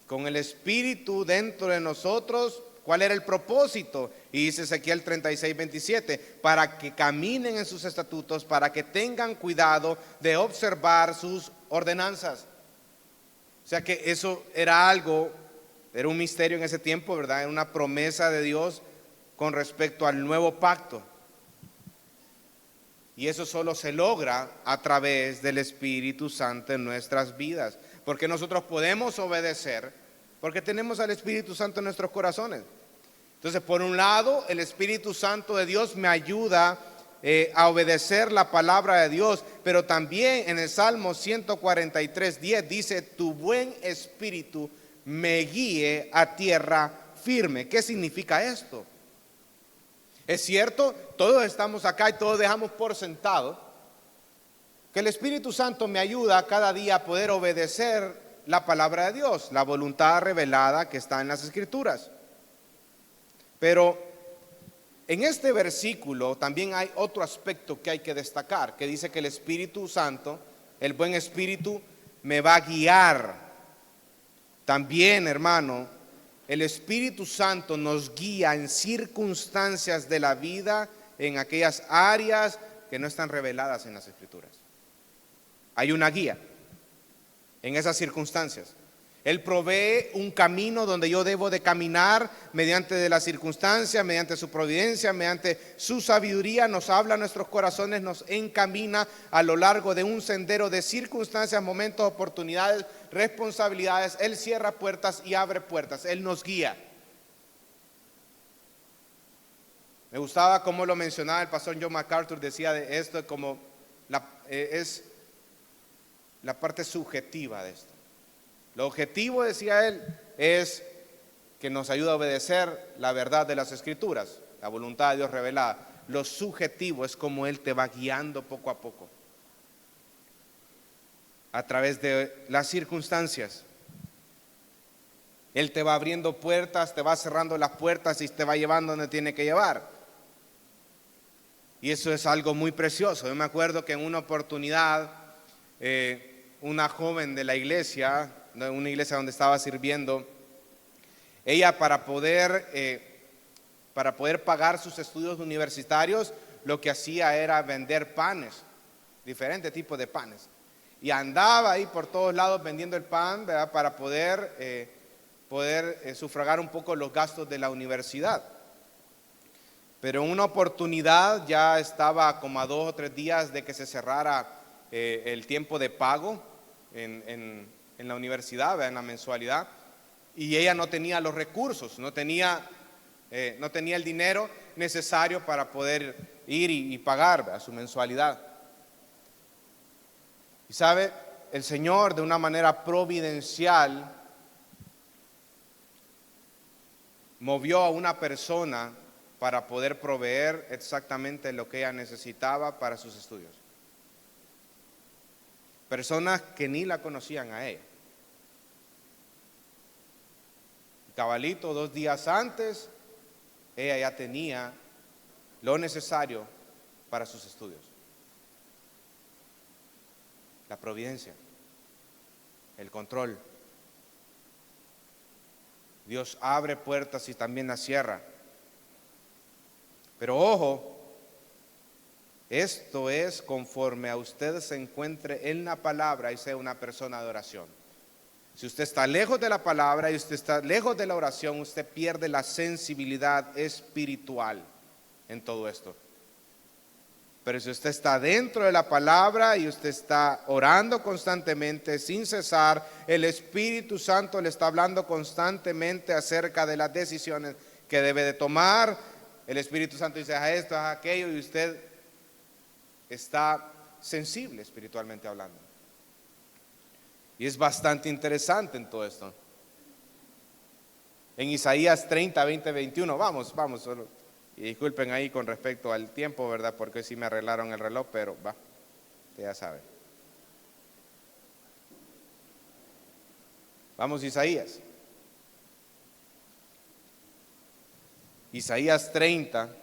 Con el espíritu dentro de nosotros, ¿cuál era el propósito? Y dice Ezequiel 36:27, para que caminen en sus estatutos, para que tengan cuidado de observar sus ordenanzas. O sea que eso era algo, era un misterio en ese tiempo, ¿verdad? Era una promesa de Dios con respecto al nuevo pacto. Y eso solo se logra a través del Espíritu Santo en nuestras vidas. Porque nosotros podemos obedecer porque tenemos al Espíritu Santo en nuestros corazones. Entonces, por un lado, el Espíritu Santo de Dios me ayuda a obedecer la palabra de Dios, pero también en el Salmo 143:10 dice: tu buen espíritu me guíe a tierra firme. ¿Qué significa esto? Es cierto, todos estamos acá y todos dejamos por sentado que el Espíritu Santo me ayuda cada día a poder obedecer la palabra de Dios, la voluntad revelada que está en las Escrituras. Pero en este versículo también hay otro aspecto que hay que destacar, que dice que el Espíritu Santo, el buen Espíritu, me va a guiar. También, hermano, el Espíritu Santo nos guía en circunstancias de la vida, en aquellas áreas que no están reveladas en las Escrituras. Hay una guía en esas circunstancias. Él provee un camino donde yo debo de caminar mediante de las circunstancias, mediante su providencia, mediante su sabiduría. Nos habla a nuestros corazones, nos encamina a lo largo de un sendero de circunstancias, momentos, oportunidades, responsabilidades. Él cierra puertas y abre puertas. Él nos guía. Me gustaba cómo lo mencionaba el pastor John MacArthur, decía de esto como es la parte subjetiva de esto. Lo objetivo, decía él, es que nos ayuda a obedecer la verdad de las Escrituras, la voluntad de Dios revelada. Lo subjetivo es como Él te va guiando poco a poco a través de las circunstancias. Él te va abriendo puertas, te va cerrando las puertas y te va llevando donde tiene que llevar. Y eso es algo muy precioso. Yo me acuerdo que en una oportunidad una joven de la iglesia, una iglesia donde estaba sirviendo, ella para poder pagar sus estudios universitarios, lo que hacía era vender panes, diferentes tipos de panes, y andaba ahí por todos lados vendiendo el pan, ¿verdad?, para poder sufragar un poco los gastos de la universidad. Pero en una oportunidad, ya estaba como a 2 o 3 días de que se cerrara el tiempo de pago en la universidad, ¿verdad?, en la mensualidad, y ella no tenía los recursos, no tenía el dinero necesario para poder ir y pagar, ¿verdad?, su mensualidad. Y sabe, el Señor de una manera providencial movió a una persona para poder proveer exactamente lo que ella necesitaba para sus estudios. Personas que ni la conocían a ella. Cabalito, 2 días antes, ella ya tenía lo necesario para sus estudios. La providencia, el control. Dios abre puertas y también las cierra. Pero ojo, esto es conforme a usted se encuentre en la palabra y sea una persona de oración. Si usted está lejos de la palabra y usted está lejos de la oración, usted pierde la sensibilidad espiritual en todo esto. Pero si usted está dentro de la palabra y usted está orando constantemente sin cesar, el Espíritu Santo le está hablando constantemente acerca de las decisiones que debe de tomar. El Espíritu Santo dice: haz esto, haz aquello, y usted está sensible espiritualmente hablando. Y es bastante interesante en todo esto. En Isaías 30, 20, 21, vamos solo. Y disculpen ahí con respecto al tiempo, ¿verdad? Porque hoy sí me arreglaron el reloj, pero va, usted ya sabe. Vamos, Isaías. Isaías 30.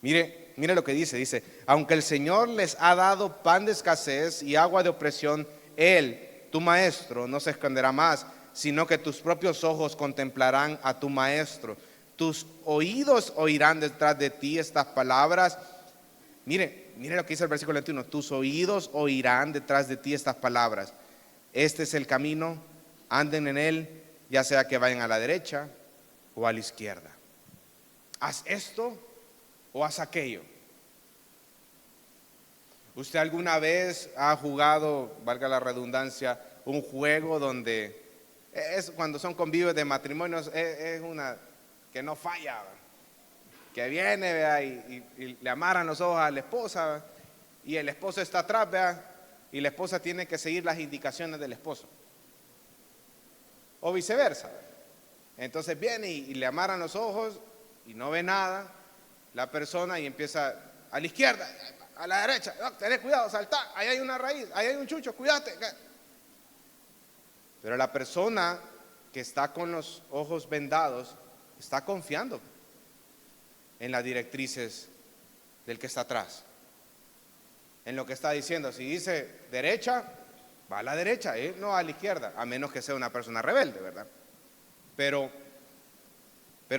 Mire lo que dice, aunque el Señor les ha dado pan de escasez y agua de opresión, Él, tu maestro, no se esconderá más, sino que tus propios ojos contemplarán a tu maestro. Tus oídos oirán detrás de ti estas palabras. Mire lo que dice el versículo 21. Tus oídos oirán detrás de ti estas palabras. Este es el camino, anden en él, ya sea que vayan a la derecha o a la izquierda. Haz esto o haz aquello. ¿Usted alguna vez ha jugado, valga la redundancia, un juego donde es cuando son convivios de matrimonios, es una que no falla, que viene, vea, y le amarran los ojos a la esposa, y el esposo está atrás, vea, y la esposa tiene que seguir las indicaciones del esposo, o viceversa. Entonces viene y le amarran los ojos y no ve nada la persona, y empieza a la izquierda, a la derecha, no, tenés cuidado, saltá, ahí hay una raíz, ahí hay un chucho, cuídate. Pero la persona que está con los ojos vendados está confiando en las directrices del que está atrás, en lo que está diciendo. Si dice derecha, va a la derecha, no a la izquierda, a menos que sea una persona rebelde, ¿verdad? Pero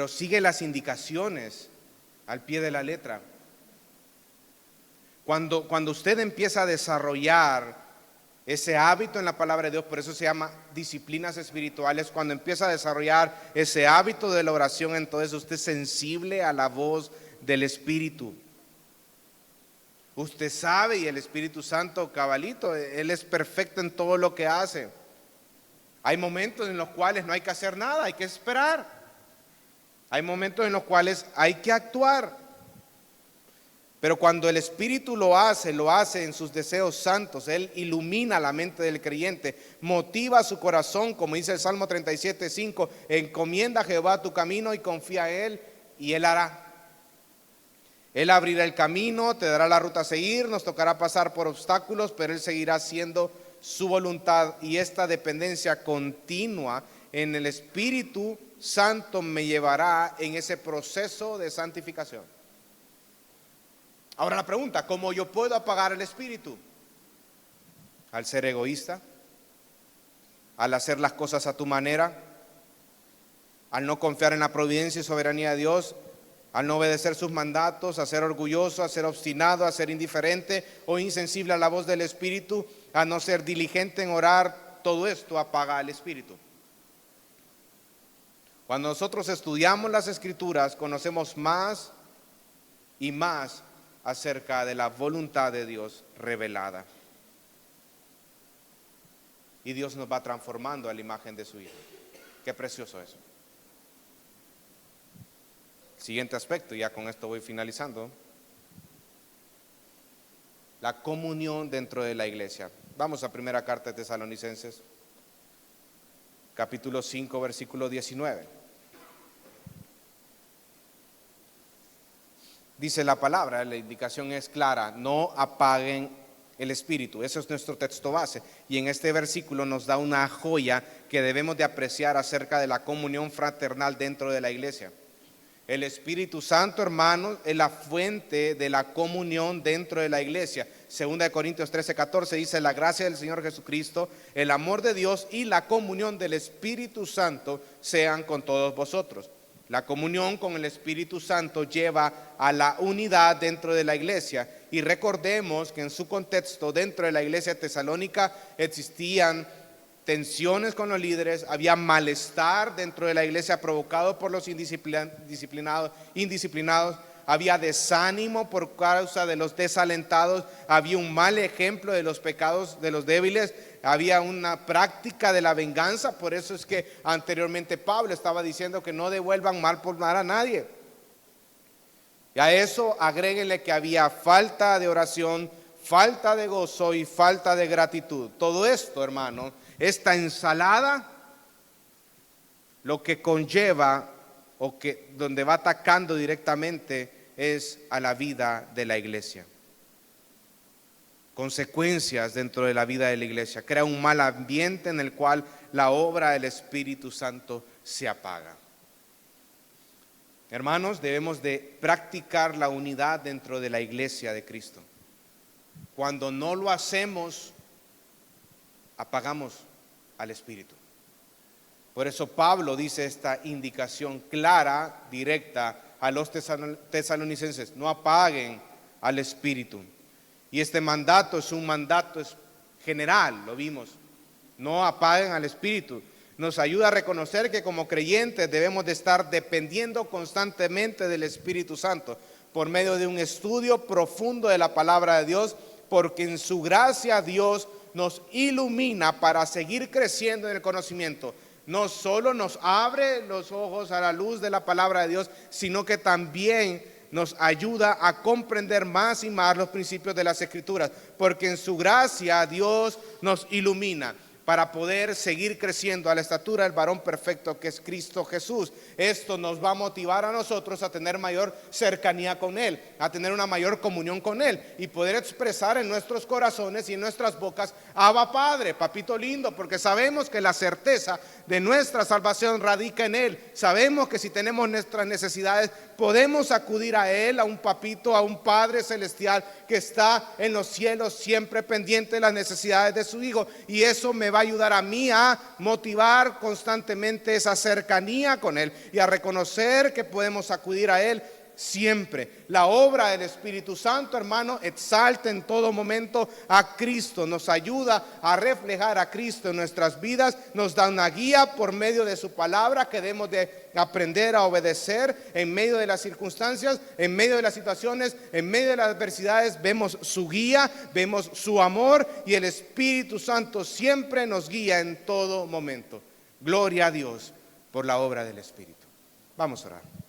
sigue las indicaciones al pie de la letra. Cuando usted empieza a desarrollar ese hábito en la palabra de Dios, por eso se llama disciplinas espirituales, cuando empieza a desarrollar ese hábito de la oración, entonces usted es sensible a la voz del Espíritu. Usted sabe, y el Espíritu Santo, cabalito, Él es perfecto en todo lo que hace. Hay momentos en los cuales no hay que hacer nada, hay que esperar. Hay momentos en los cuales hay que actuar. Pero cuando el Espíritu lo hace en sus deseos santos. Él ilumina la mente del creyente, motiva su corazón, como dice el Salmo 37:5, encomienda a Jehová tu camino y confía en Él, y Él hará. Él abrirá el camino, te dará la ruta a seguir, nos tocará pasar por obstáculos, pero Él seguirá haciendo su voluntad, y esta dependencia continua en el Espíritu Santo me llevará en ese proceso de santificación. Ahora la pregunta, ¿cómo yo puedo apagar el espíritu? Al ser egoísta, al hacer las cosas a tu manera, al no confiar en la providencia y soberanía de Dios, al no obedecer sus mandatos, a ser orgulloso, a ser obstinado, a ser indiferente o insensible a la voz del espíritu, a no ser diligente en orar. Todo esto apaga el espíritu. Cuando nosotros estudiamos las Escrituras, conocemos más y más acerca de la voluntad de Dios revelada. Y Dios nos va transformando a la imagen de su Hijo. Qué precioso eso. Siguiente aspecto, ya con esto voy finalizando. La comunión dentro de la iglesia. Vamos a primera carta de Tesalonicenses, capítulo 5, versículo 19. Dice la palabra, la indicación es clara: no apaguen el espíritu. Ese es nuestro texto base, y en este versículo nos da una joya que debemos de apreciar acerca de la comunión fraternal dentro de la iglesia. El Espíritu Santo, hermanos, es la fuente de la comunión dentro de la iglesia. Segunda de Corintios 13:14 dice: la gracia del Señor Jesucristo, el amor de Dios y la comunión del Espíritu Santo sean con todos vosotros. La comunión con el Espíritu Santo lleva a la unidad dentro de la iglesia. Y recordemos que en su contexto, dentro de la iglesia tesalónica, existían tensiones con los líderes, había malestar dentro de la iglesia provocado por los indisciplinados, había desánimo por causa de los desalentados, había un mal ejemplo de los pecados de los débiles, había una práctica de la venganza. Por eso es que anteriormente Pablo estaba diciendo que no devuelvan mal por mal a nadie. Y a eso agréguenle que había falta de oración, falta de gozo y falta de gratitud. Todo esto, hermano, esta ensalada, lo que conlleva o que donde va atacando directamente es a la vida de la iglesia. Consecuencias dentro de la vida de la iglesia, crea un mal ambiente en el cual la obra del Espíritu Santo se apaga. Hermanos, debemos de practicar la unidad dentro de la iglesia de Cristo. Cuando no lo hacemos, apagamos al Espíritu. Por eso Pablo dice esta indicación clara, directa a los tesalonicenses: no apaguen al Espíritu. Y este mandato es un mandato general, lo vimos. No apaguen al Espíritu. Nos ayuda a reconocer que como creyentes debemos de estar dependiendo constantemente del Espíritu Santo por medio de un estudio profundo de la palabra de Dios, porque en su gracia Dios nos ilumina para seguir creciendo en el conocimiento. No solo nos abre los ojos a la luz de la palabra de Dios, sino que también nos ayuda a comprender más y más los principios de las Escrituras, porque en su gracia Dios nos ilumina para poder seguir creciendo a la estatura del varón perfecto que es Cristo Jesús. Esto nos va a motivar a nosotros a tener mayor cercanía con Él, a tener una mayor comunión con Él y poder expresar en nuestros corazones y en nuestras bocas: Abba Padre, papito lindo, porque sabemos que la certeza de nuestra salvación radica en Él. Sabemos que si tenemos nuestras necesidades podemos acudir a Él, a un papito, a un Padre celestial que está en los cielos, siempre pendiente de las necesidades de su Hijo, y eso me va a ayudar a mí a motivar constantemente esa cercanía con Él y a reconocer que podemos acudir a Él siempre. La obra del Espíritu Santo, hermano, exalta en todo momento a Cristo, nos ayuda a reflejar a Cristo en nuestras vidas, nos da una guía por medio de su palabra que debemos de aprender a obedecer en medio de las circunstancias, en medio de las situaciones, en medio de las adversidades. Vemos su guía, vemos su amor, y el Espíritu Santo siempre nos guía en todo momento. Gloria a Dios por la obra del Espíritu. Vamos a orar.